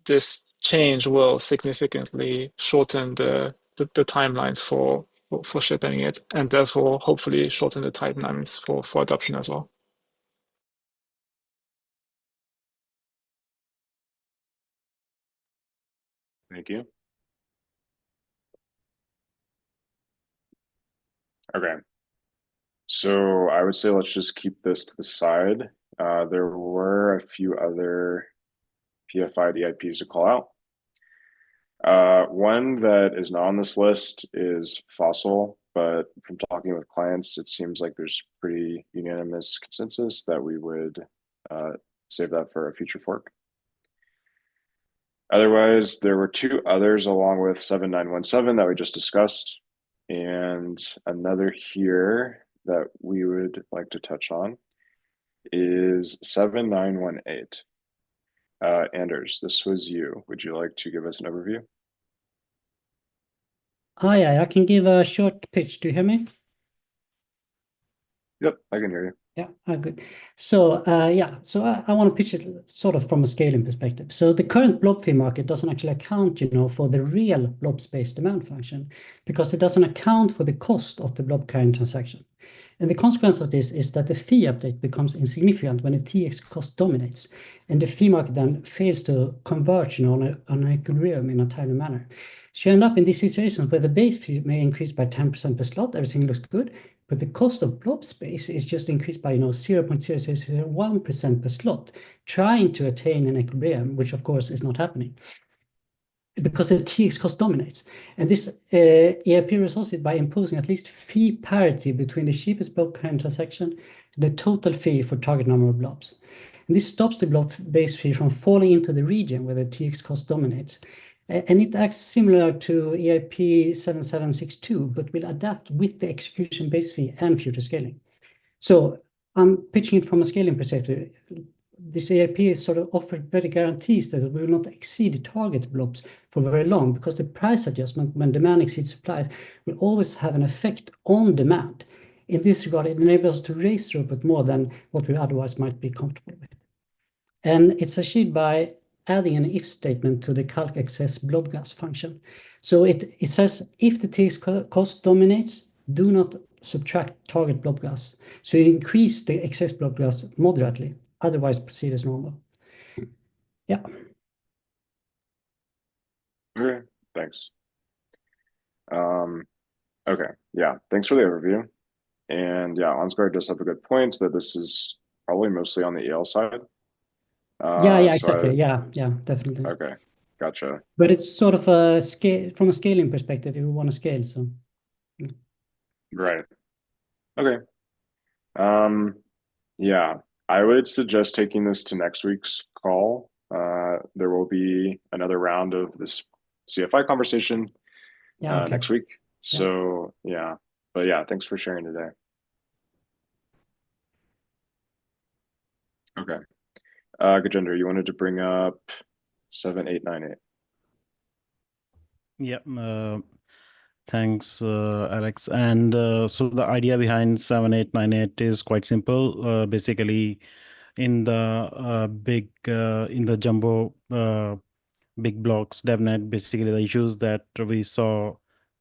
this change will significantly shorten the timelines for shipping it, and therefore hopefully shorten the timelines for adoption as well. Thank you. Okay. So I would say let's just keep this to the side. There were a few other PFI EIPs to call out. One that is not on this list is Fossil, but from talking with clients, it seems like there's pretty unanimous consensus that we would save that for a future fork. Otherwise, there were two others along with 7917 that we just discussed, and another here that we would like to touch on is 7918. Anders, this was you. Would you like to give us an overview? Yeah, I can give a short pitch. Do you hear me? Yep, I can hear you. Yeah, good. So I want to pitch it sort of from a scaling perspective. So the current blob fee market doesn't actually account, for the real blob space demand function, because it doesn't account for the cost of the blob carrying transaction. And the consequence of this is that the fee update becomes insignificant when the TX cost dominates, and the fee market then fails to converge on an equilibrium in a timely manner. So you end up in these situations where the base fee may increase by 10% per slot, everything looks good, but the cost of blob space is just increased by 0.0001% per slot, trying to attain an equilibrium, which of course is not happening, because the TX cost dominates. And this EIP resolves it by imposing at least fee parity between the cheapest blob carrying transaction and the total fee for target number of blobs. And this stops the blob base fee from falling into the region where the TX cost dominates. And it acts similar to EIP 7762, but will adapt with the execution base fee and future scaling. So I'm pitching it from a scaling perspective. This EIP is sort of offered better guarantees that we will not exceed the target blobs for very long, because the price adjustment when demand exceeds supply will always have an effect on demand. In this regard, it enables us to raise throughput more than what we otherwise might be comfortable with. And it's achieved by adding an if statement to the calc access blob gas function. So it says if the TX cost dominates, do not subtract target blob gas. So you increase the excess blob gas moderately, otherwise proceed as normal. Yeah. Okay, thanks. Okay, yeah, thanks for the overview. And yeah, Ansgar does have a good point that this is probably mostly on the EL side. Yeah, exactly. Yeah, definitely. Okay, gotcha. But it's sort of a scale from a scaling perspective. If we want to scale, so. Right. Okay. Yeah, I would suggest taking this to next week's call. There will be another round of this CFI conversation next week. So yeah, but yeah, thanks for sharing today. Okay. Gajendra, you wanted to bring up 7898. Yeah, thanks, Alex. And so the idea behind 7898 is quite simple. Basically, in the jumbo big blocks DevNet, basically the issues that we saw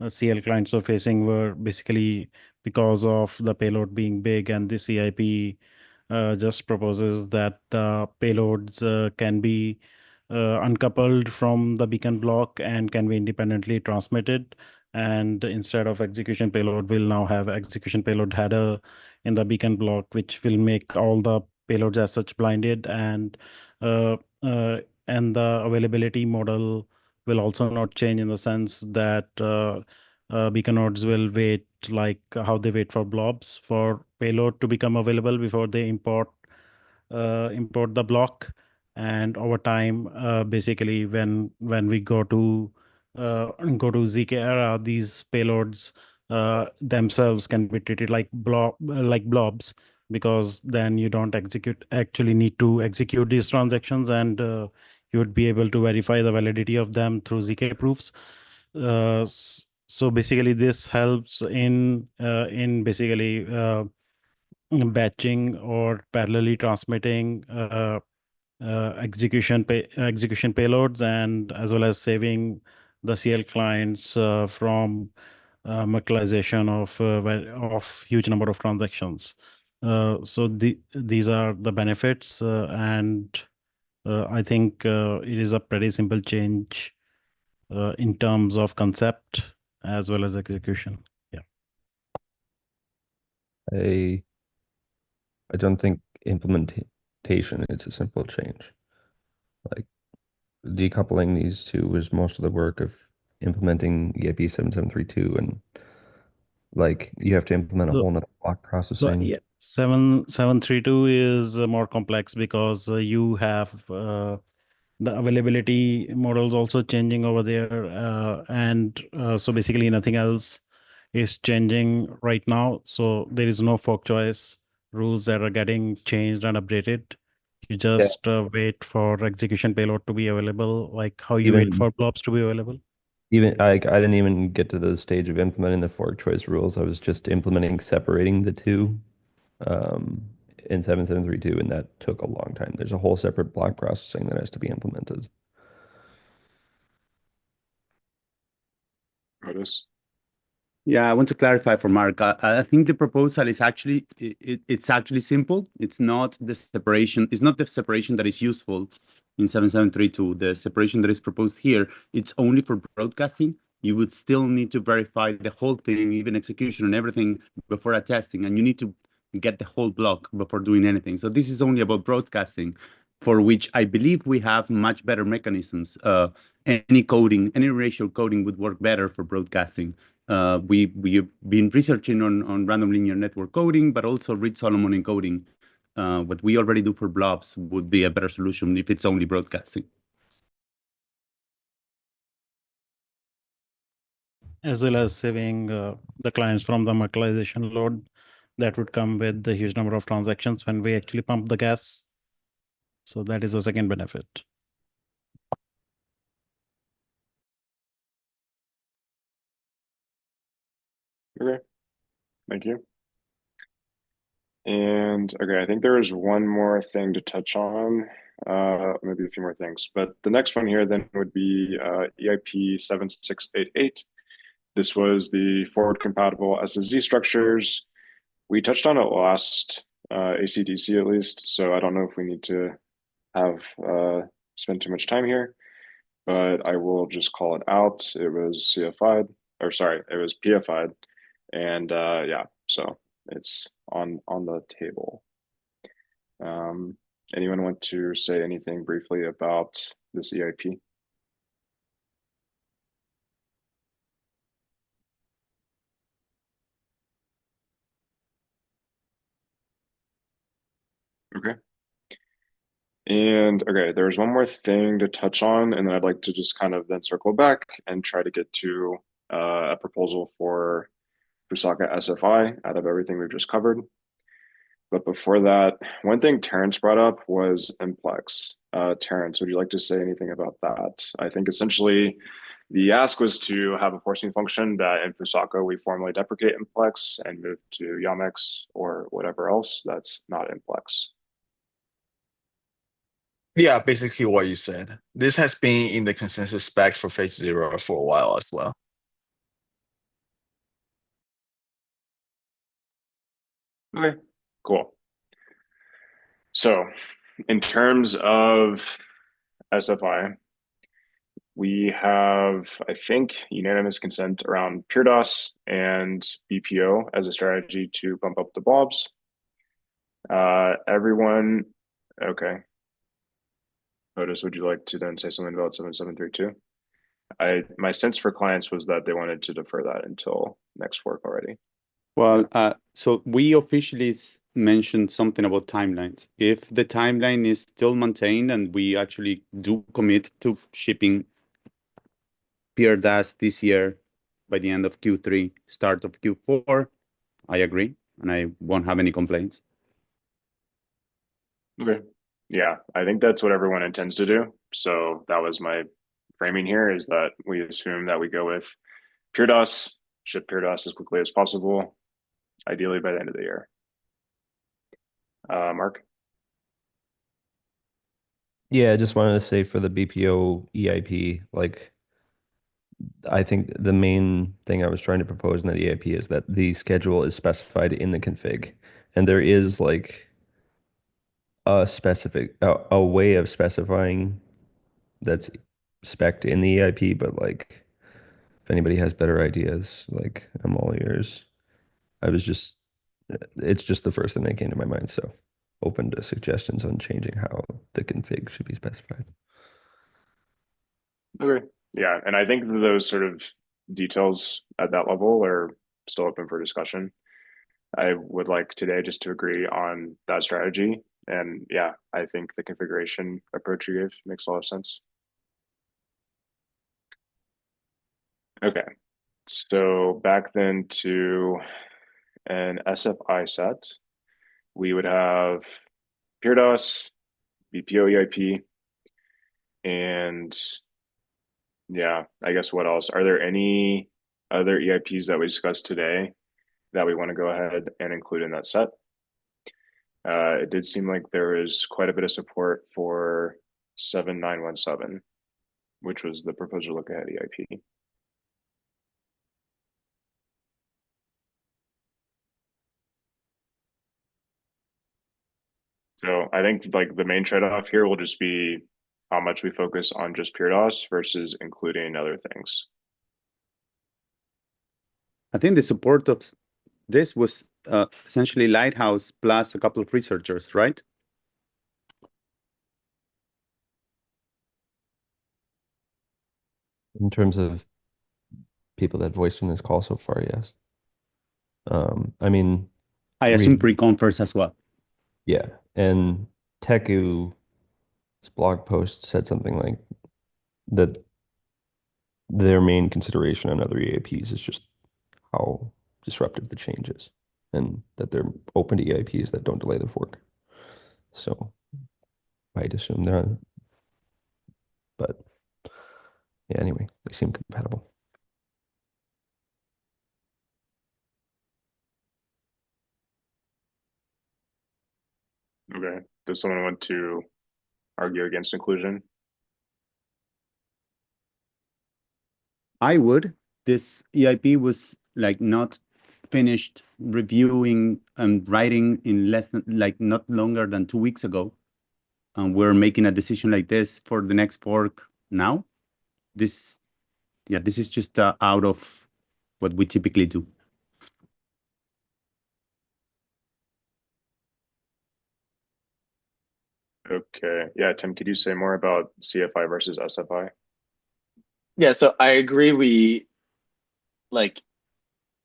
CL clients were facing were basically because of the payload being big, and this EIP just proposes that the payloads can be uncoupled from the beacon block and can be independently transmitted. And instead of execution payload, we'll now have execution payload header in the beacon block, which will make all the payloads as such blinded, and the availability model will also not change in the sense that beacon nodes will wait like how they wait for blobs for payload to become available before they import the block. And over time, basically when we go to ZK era, these payloads themselves can be treated like blobs, because then you don't actually need to execute these transactions, and you would be able to verify the validity of them through ZK proofs. So basically this helps in basically batching or parallelly transmitting execution payloads, and as well as saving the CL clients from materialization of huge number of transactions. So these are the benefits, and I think it is a pretty simple change in terms of concept as well as execution. Yeah. I don't think implementation is a simple change. Like decoupling these two was most of the work of implementing EIP 7732, and like you have to implement a So, whole nother block so processing. yeah, 7732 is more complex because you have the availability models also changing over there, and so basically nothing else is changing right now. So there is no fork choice rules that are getting changed and updated. You just wait for execution payload to be available, like how you wait Even for blobs to be available. I didn't even get to the stage of implementing the fork choice rules. I was just implementing separating the two in 7732, and that took a long time. There's a whole separate block processing that has to be implemented. Otis? Yeah, I want to clarify for Mark. I think the proposal is actually it's actually simple. It's not the separation. It's not the separation that is useful in 7732. The separation that is proposed here, it's only for broadcasting. You would still need to verify the whole thing, even execution and everything before attesting, and you need to get the whole block before doing anything. So this is only about broadcasting, for which I believe we have much better mechanisms. Any coding, any ratio coding would work better for broadcasting. We've been researching on random linear network coding, but also Reed-Solomon encoding. What we already do for blobs would be a better solution if it's only broadcasting. As well as saving the clients from the materialization load that would come with the huge number of transactions when we actually pump the gas. So that is a second benefit. Okay, thank you. And okay, I think there is one more thing to touch on, maybe a few more things, but the next one here then would be EIP 7688. This was the forward compatible SSZ structures. We touched on it last ACDC at least, so I don't know if we need to have spend too much time here, but I will just call it out. It was CFI'd, or sorry, it was PFI'd, and yeah, so it's on the table. Anyone want to say anything briefly about this EIP? Okay. And okay, there's one more thing to touch on, and then I'd like to just kind of then circle back and try to get to a proposal for Fusaka SFI out of everything we've just covered. But before that, one thing Terrence brought up was Implex. Terrence, would you like to say anything about that? I think essentially the ask was to have a forcing function that in Fusaka we formally deprecate Implex and move to Yamex or whatever else that's not Implex. Yeah, basically what you said. This has been in the consensus spec for phase 0 for a while as well. Okay, cool. So in terms of SFI, we have, I think, unanimous consent around PureDOS and BPO as a strategy to bump up the blobs. Everyone, okay. Otis, would you like to then say something about 7732? My sense for clients was that they wanted to defer that until next work already. Well, so we officially mentioned something about timelines. If the timeline is still maintained and we actually do commit to shipping PureDAS this year by the end of Q3, start of Q4, I agree, and I won't have any complaints. Okay. Yeah, I think that's what everyone intends to do. So that was my framing here, is that we assume that we go with PureDOS, ship PureDOS as quickly as possible, ideally by the end of the year. Mark? Yeah, I just wanted to say for the BPO EIP, like I think the main thing I was trying to propose in that EIP is that the schedule is specified in the config, and there is like a way of specifying that's spec'd in the EIP, but like if anybody has better ideas, like I'm all ears. It's just the first thing that came to my mind, so open to suggestions on changing how the config should be specified. Okay. Yeah, and I think those sort of details at that level are still open for discussion. I would like today just to agree on that strategy. And yeah, I think the configuration approach you gave makes a lot of sense. Okay, so back then to an SFI set, we would have PeerDOS, BPO EIP, and yeah, I guess what else? Are there any other EIPs that we discussed today that we want to go ahead and include in that set? It did seem like there was quite a bit of support for 7917, which was the proposed lookahead EIP. So I think like the main trade-off here will just be how much we focus on just PeerDOS versus including other things. I think the support of this was essentially Lighthouse plus a couple of researchers, right? In terms of people that voiced in this call so far, yes. I mean, I assume pre-conference as well. Yeah, and Teku's blog post said something like that their main consideration on other EAPs is just how disruptive the change is, and that they're open to EIPs that don't delay the fork. So I'd assume they're on, but yeah, anyway, they seem compatible. Okay, does someone want to argue against inclusion? I would. This EIP was like not finished reviewing and writing in less than like not longer than 2 weeks ago. And we're making a decision like this for the next fork now. This is just out of what we typically do. Okay, yeah, Tim, could you say more about CFI versus SFI? Yeah, so I agree. We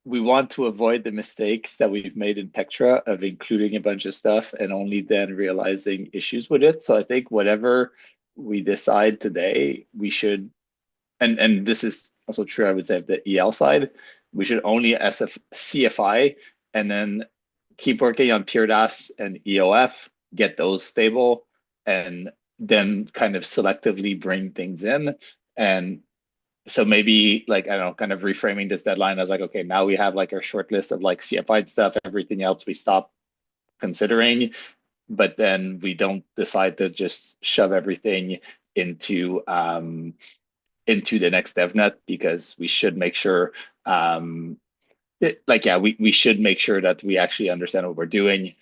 want to avoid the mistakes that we've made in Pectra of including a bunch of stuff and only then realizing issues with it. So I think whatever we decide today, we should, and this is also true, I would say, of the EL side, we should only CFI and then keep working on PeerDAS and EOF, get those stable, and then kind of selectively bring things in. And so maybe like, I don't know, kind of reframing this deadline as like, okay, now we have like our short list of like CFI'd stuff, everything else we stop considering, but then we don't decide to just shove everything into the next DevNet, because we should make sure we should make sure that we actually understand what we're doing.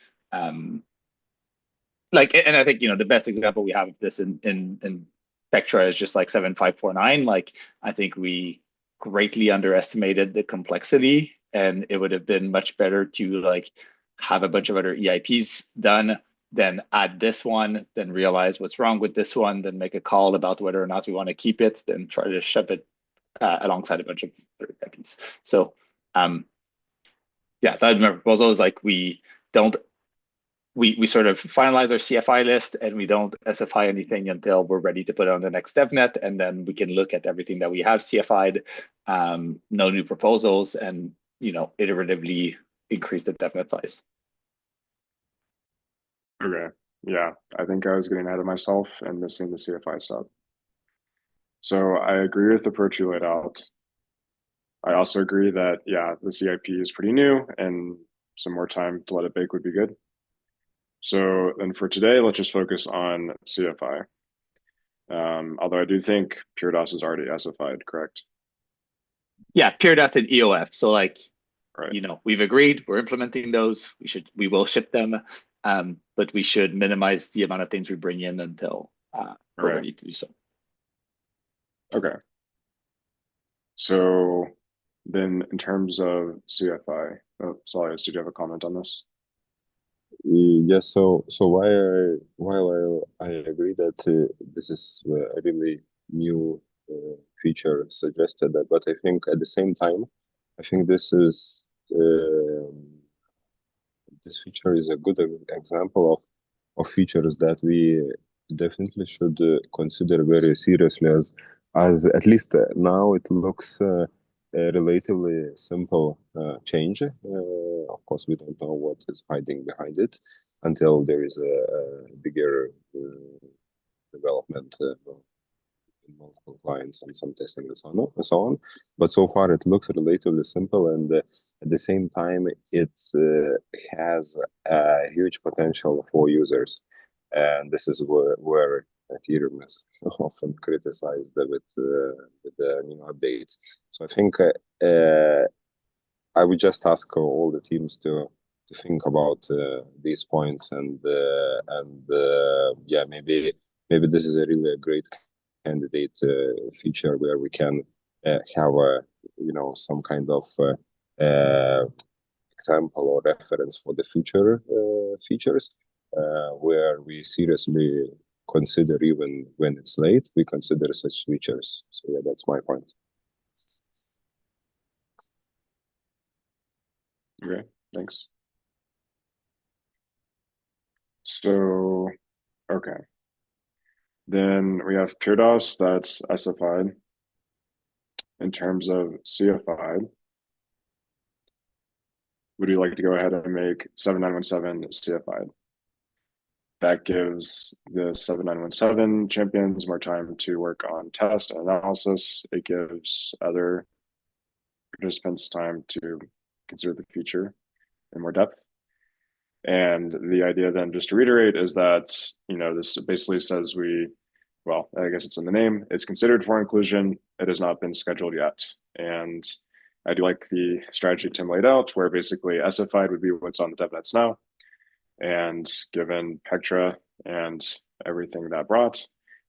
And I think, the best example we have of this in Pectra is just like 7549. Like, I think we greatly underestimated the complexity, and it would have been much better to like have a bunch of other EIPs done, then add this one, then realize what's wrong with this one, then make a call about whether or not we want to keep it, then try to shove it alongside a bunch of other EIPs. So that was my proposal, is like we sort of finalize our CFI list and we don't SFI anything until we're ready to put it on the next DevNet, and then we can look at everything that we have CFI'd, no new proposals, and iteratively increase the DevNet size. Okay, yeah, I think I was getting ahead of myself and missing the CFI stuff. So I agree with the approach you laid out. I also agree that, yeah, the CIP is pretty new and some more time to let it bake would be good. So then for today, let's just focus on CFI. Although I do think PureDOS is already SFI'd, correct? Yeah, PureDOS and EOF. So like, Right. you know, we've agreed, we're implementing those. We will ship them, but we should minimize the amount of things we bring in until we're Right. ready to do so. Okay. So then in terms of CFI, oh, Salias, did you have a comment on this? Yes, so while I agree that this is a really new feature suggested, but I think at the same time, I think this feature is a good example of features that we definitely should consider very seriously, as at least now it looks a relatively simple change. Of course, we don't know what is hiding behind it until there is a bigger development in multiple clients and some testing and so on. But so far, it looks relatively simple, and at the same time, it has a huge potential for users. And this is where Ethereum is often criticized with the new updates. So I think I would just ask all the teams to think about these points, and yeah, maybe this is a really great candidate feature where we can have a some kind of example or reference for the future features where we seriously consider, even when it's late, we consider such features. So yeah, that's my point. Okay, thanks. So, okay. Then we have PureDOS that's SFI'd. In terms of CFI'd, would you like to go ahead and make 7917 CFI'd? That gives the 7917 champions more time to work on test and analysis. It gives other participants time to consider the feature in more depth. And the idea then, just to reiterate, is that, this basically says well, I guess it's in the name, it's considered for inclusion. It has not been scheduled yet. And I do like the strategy Tim laid out, where basically SFI'd would be what's on the devnets now. And given Pectra and everything that brought,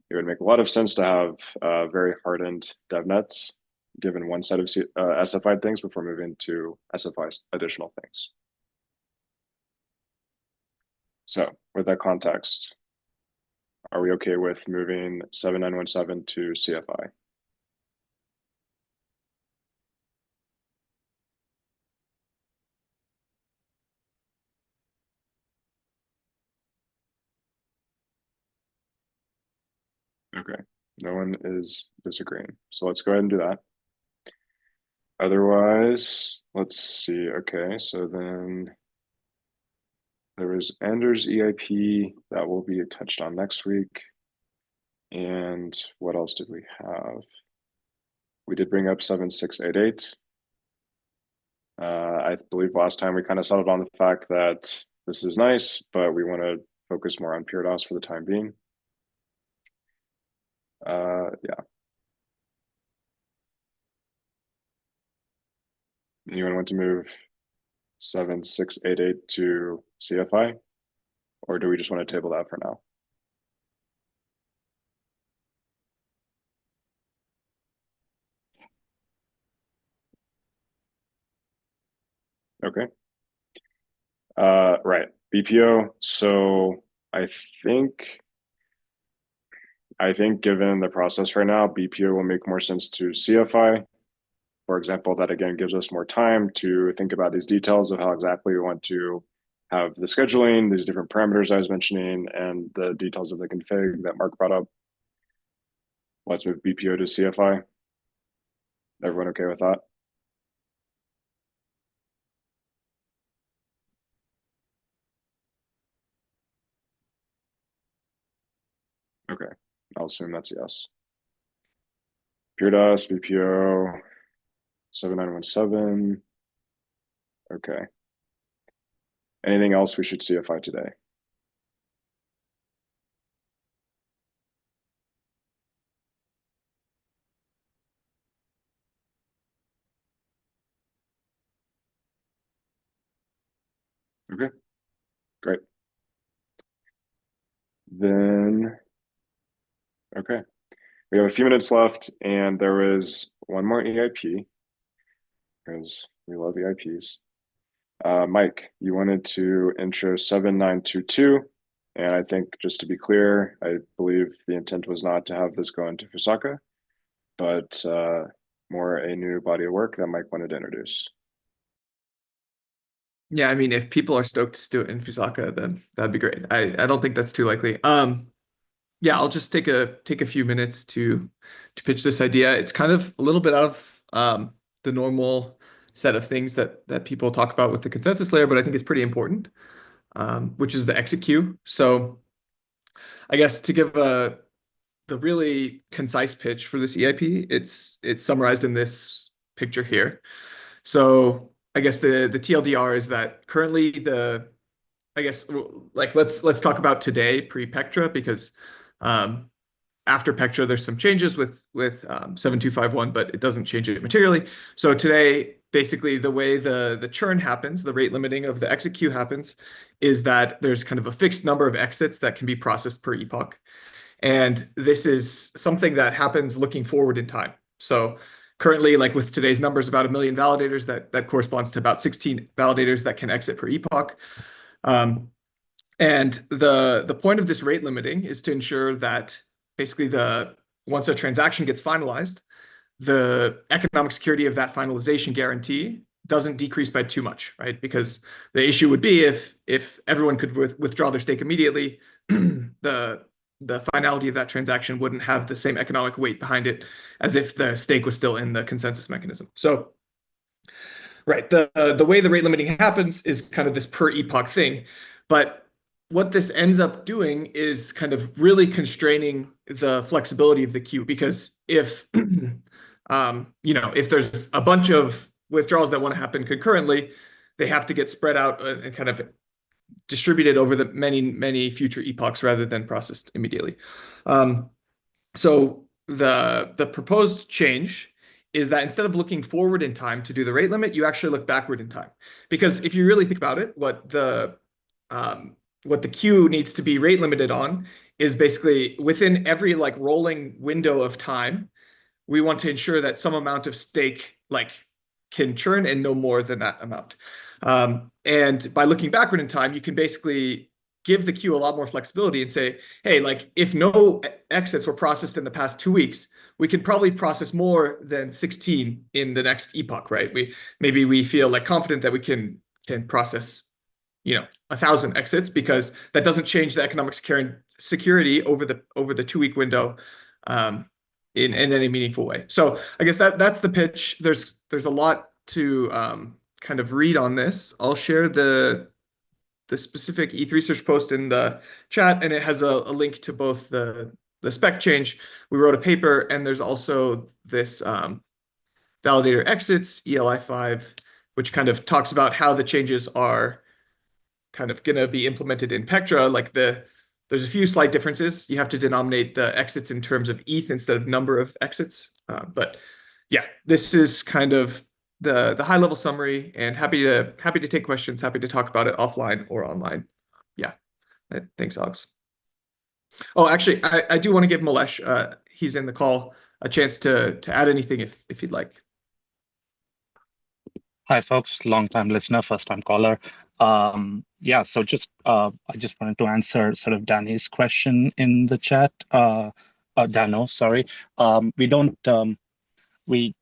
it would make a lot of sense to have very hardened devnets given one set of SFI'd things before moving to SFI additional things. So with that context, are we okay with moving 7917 to CFI? Okay, no one is disagreeing. So let's go ahead and do that. Otherwise, let's see. Okay, so then there is Anders EIP that will be touched on next week. And what else did we have? We did bring up 7688. I believe last time we kind of settled on the fact that this is nice, but we want to focus more on PureDOS for the time being. Yeah. Anyone want to move 7688 to CFI? Or do we just want to table that for now? Okay. Right, BPO. So I think given the process right now, BPO will make more sense to CFI. For example, that again gives us more time to think about these details of how exactly we want to have the scheduling, these different parameters I was mentioning, and the details of the config that Mark brought up. Let's move BPO to CFI. Everyone okay with that? Okay, I'll assume that's yes. PureDOS, BPO, 7917. Okay. Anything else we should CFI today? Okay, great. Then, okay, we have a few minutes left, and there is one more EIP because we love EIPs. Mike, you wanted to intro 7922, and I think just to be clear, I believe the intent was not to have this go into Fusaka, but more a new body of work that Mike wanted to introduce. Yeah, I mean, if people are stoked to do it in Fusaka, then that'd be great. I don't think that's too likely. Yeah, I'll just take a few minutes to pitch this idea. It's kind of a little bit out of the normal set of things that people talk about with the consensus layer, but I think it's pretty important, which is the exit queue. So I guess to give the really concise pitch for this EIP, it's summarized in this picture here. So I guess the TLDR is that currently I guess like let's talk about today pre-Pectra, because after Pectra there's some changes with 7251, but it doesn't change it materially. So today, basically the way the churn happens, the rate limiting of the exit queue happens, is that there's kind of a fixed number of exits that can be processed per epoch. And this is something that happens looking forward in time. So currently, like with today's numbers, about 1 million validators, that corresponds to about 16 validators that can exit per epoch. And the point of this rate limiting is to ensure that basically once a transaction gets finalized, the economic security of that finalization guarantee doesn't decrease by too much, right? Because the issue would be if everyone could withdraw their stake immediately, the finality of that transaction wouldn't have the same economic weight behind it as if the stake was still in the consensus mechanism. So, right, the way the rate limiting happens is kind of this per epoch thing, but what this ends up doing is kind of really constraining the flexibility of the queue, because if if there's a bunch of withdrawals that want to happen concurrently, they have to get spread out and kind of distributed over the many future epochs rather than processed immediately. So the proposed change is that instead of looking forward in time to do the rate limit, you actually look backward in time. Because if you really think about it, what the queue needs to be rate limited on is basically within every like rolling window of time, we want to ensure that some amount of stake like can churn and no more than that amount. And by looking backward in time, you can basically give the queue a lot more flexibility and say, hey, like if no exits were processed in the past 2 weeks, we can probably process more than 16 in the next epoch, right? Maybe we feel like confident that we can process 1,000 exits, because that doesn't change the economic security over the 2-week window in any meaningful way. So I guess that's the pitch. There's a lot to kind of read on this. I'll share the specific ETH research post in the chat, and it has a link to both the spec change. We wrote a paper, and there's also this validator exits ELI5, which kind of talks about how the changes are kind of going to be implemented in Pectra. Like there's a few slight differences. You have to denominate the exits in terms of ETH instead of number of exits. But yeah, this is kind of the high level summary, and happy to take questions, happy to talk about it offline or online. Yeah, thanks, Alex. Oh, actually, I do want to give Malesh, he's in the call, a chance to add anything if he'd like. Hi, folks. Long time listener, first time caller. Yeah, so just I just wanted to answer sort of Danny's question in the chat. Dano, sorry. We don't we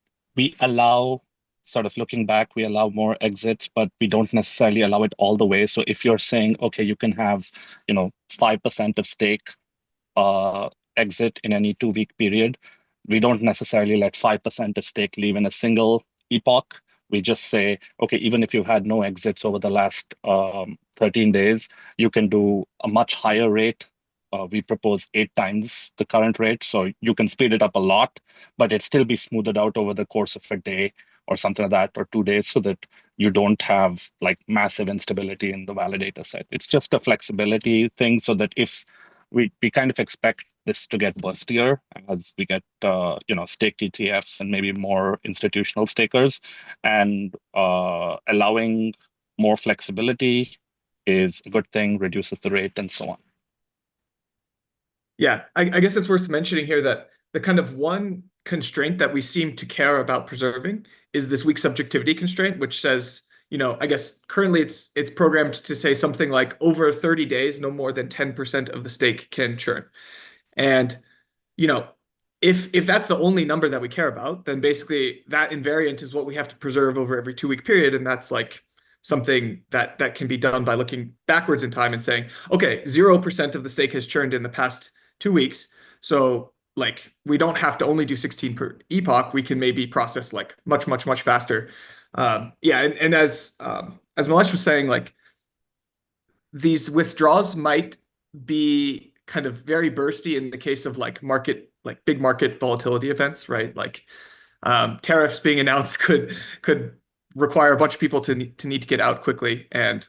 allow, sort of looking back, we allow more exits, but we don't necessarily allow it all the way. So if you're saying, okay, you can have 5% of stake exit in any 2-week period, we don't necessarily let 5% of stake leave in a single epoch. We just say, okay, even if you've had no exits over the last 13 days, you can do a much higher rate. We propose 8 times the current rate. So you can speed it up a lot, but it still be smoothed out over the course of a day or something like that, or 2 days, so that you don't have like massive instability in the validator set. It's just a flexibility thing, so that if we kind of expect this to get burstier as we get staked ETFs and maybe more institutional stakers, and allowing more flexibility is a good thing, reduces the rate, and so on. Yeah, I guess it's worth mentioning here that the kind of one constraint that we seem to care about preserving is this weak subjectivity constraint, which says, I guess currently it's programmed to say something like over 30 days, no more than 10% of the stake can churn. And, if that's the only number that we care about, then basically that invariant is what we have to preserve over every 2-week period. And that's like something that can be done by looking backwards in time and saying, okay, 0% of the stake has churned in the past 2 weeks. So like we don't have to only do 16 per epoch. We can maybe process like much, much, much faster. And as Malesh was saying, like these withdrawals might be kind of very bursty in the case of like big market volatility events, right? Like tariffs being announced could require a bunch of people to need to get out quickly. And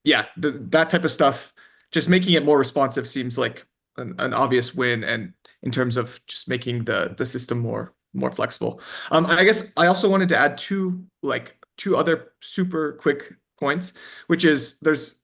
that type of stuff, just making it more responsive seems like an obvious win, and in terms of just making the system more flexible. I guess I also wanted to add two other super quick points, which is there's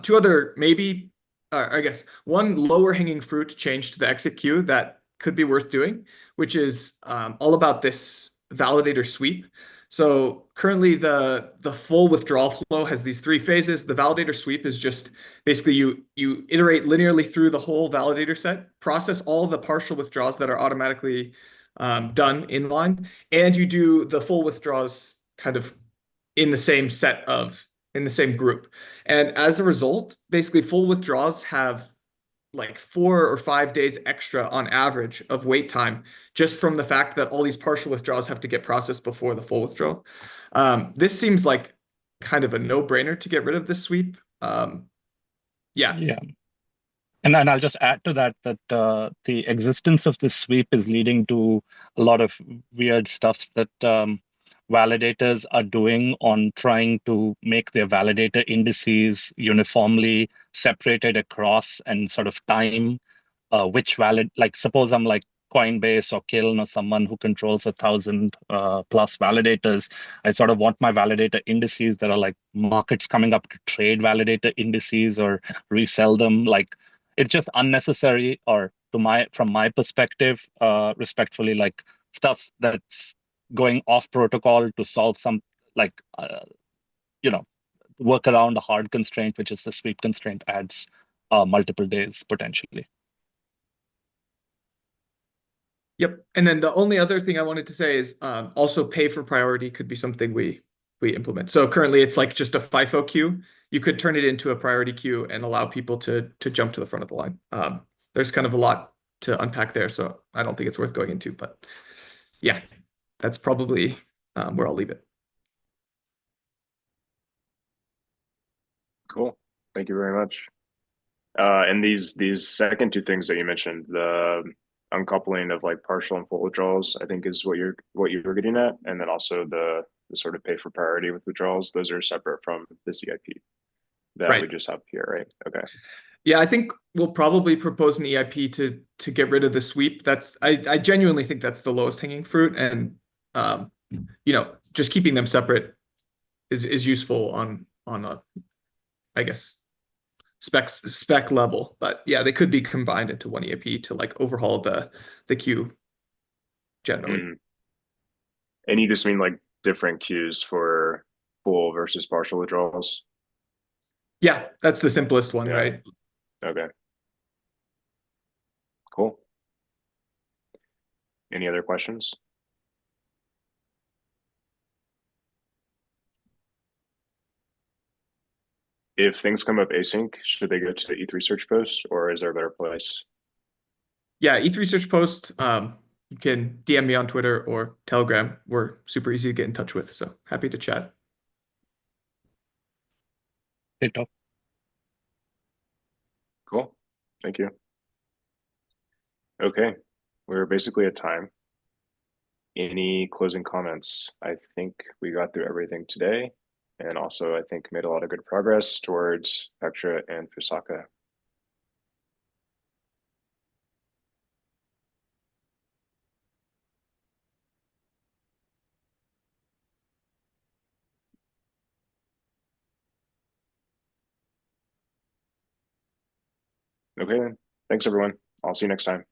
two other maybe I guess one lower hanging fruit change to the exit queue that could be worth doing, which is all about this validator sweep. So currently the full withdrawal flow has these 3 phases. The validator sweep is just basically you iterate linearly through the whole validator set, process all the partial withdrawals that are automatically done inline, and you do the full withdrawals kind of in the same in the same group. And as a result, basically full withdrawals have like 4 or 5 days extra on average of wait time, just from the fact that all these partial withdrawals have to get processed before the full withdrawal. This seems like kind of a no-brainer to get rid of this sweep. Yeah. And I'll just add to that the existence of this sweep is leading to a lot of weird stuff that validators are doing on trying to make their validator indices uniformly separated across and sort of time which like suppose I'm like Coinbase or Kiln or someone who controls 1,000 plus validators. I sort of want my validator indices that are like markets coming up to trade validator indices or resell them. Like it's just unnecessary, or from my perspective, respectfully, like stuff that's going off protocol to solve some work around a hard constraint, which is the sweep constraint, adds multiple days potentially. Yep. And then the only other thing I wanted to say is also pay for priority could be something we implement. So currently it's like just a FIFO queue. You could turn it into a priority queue and allow people to jump to the front of the line. There's kind of a lot to unpack there, so I don't think it's worth going into, but yeah, that's probably where I'll leave it. Cool. Thank you very much. And these second 2 things that you mentioned, the uncoupling of like partial and full withdrawals, I think is what you were getting at, and then also the sort of pay for priority with withdrawals. Those are separate from this EIP that we just have here, right? Okay. Yeah, I think we'll probably propose an EIP to get rid of the sweep. I genuinely think that's the lowest hanging fruit, and just keeping them separate is useful on a, I guess, spec level. But yeah, they could be combined into one EIP to like overhaul the queue generally. And you just mean like different queues for full versus partial withdrawals? Yeah, that's the simplest one, right? Okay. Cool. Any other questions? If things come up async, should they go to ETH Research Post, or is there a better place? Yeah, ETH Research Post. You can DM me on Twitter or Telegram. We're super easy to get in touch with, so happy to chat. Great talk. Cool. Thank you. Okay, we're basically at time. Any closing comments? I think we got through everything today, and also I think made a lot of good progress towards Pectra and Fusaka. Okay, then. Thanks, everyone. I'll see you next time.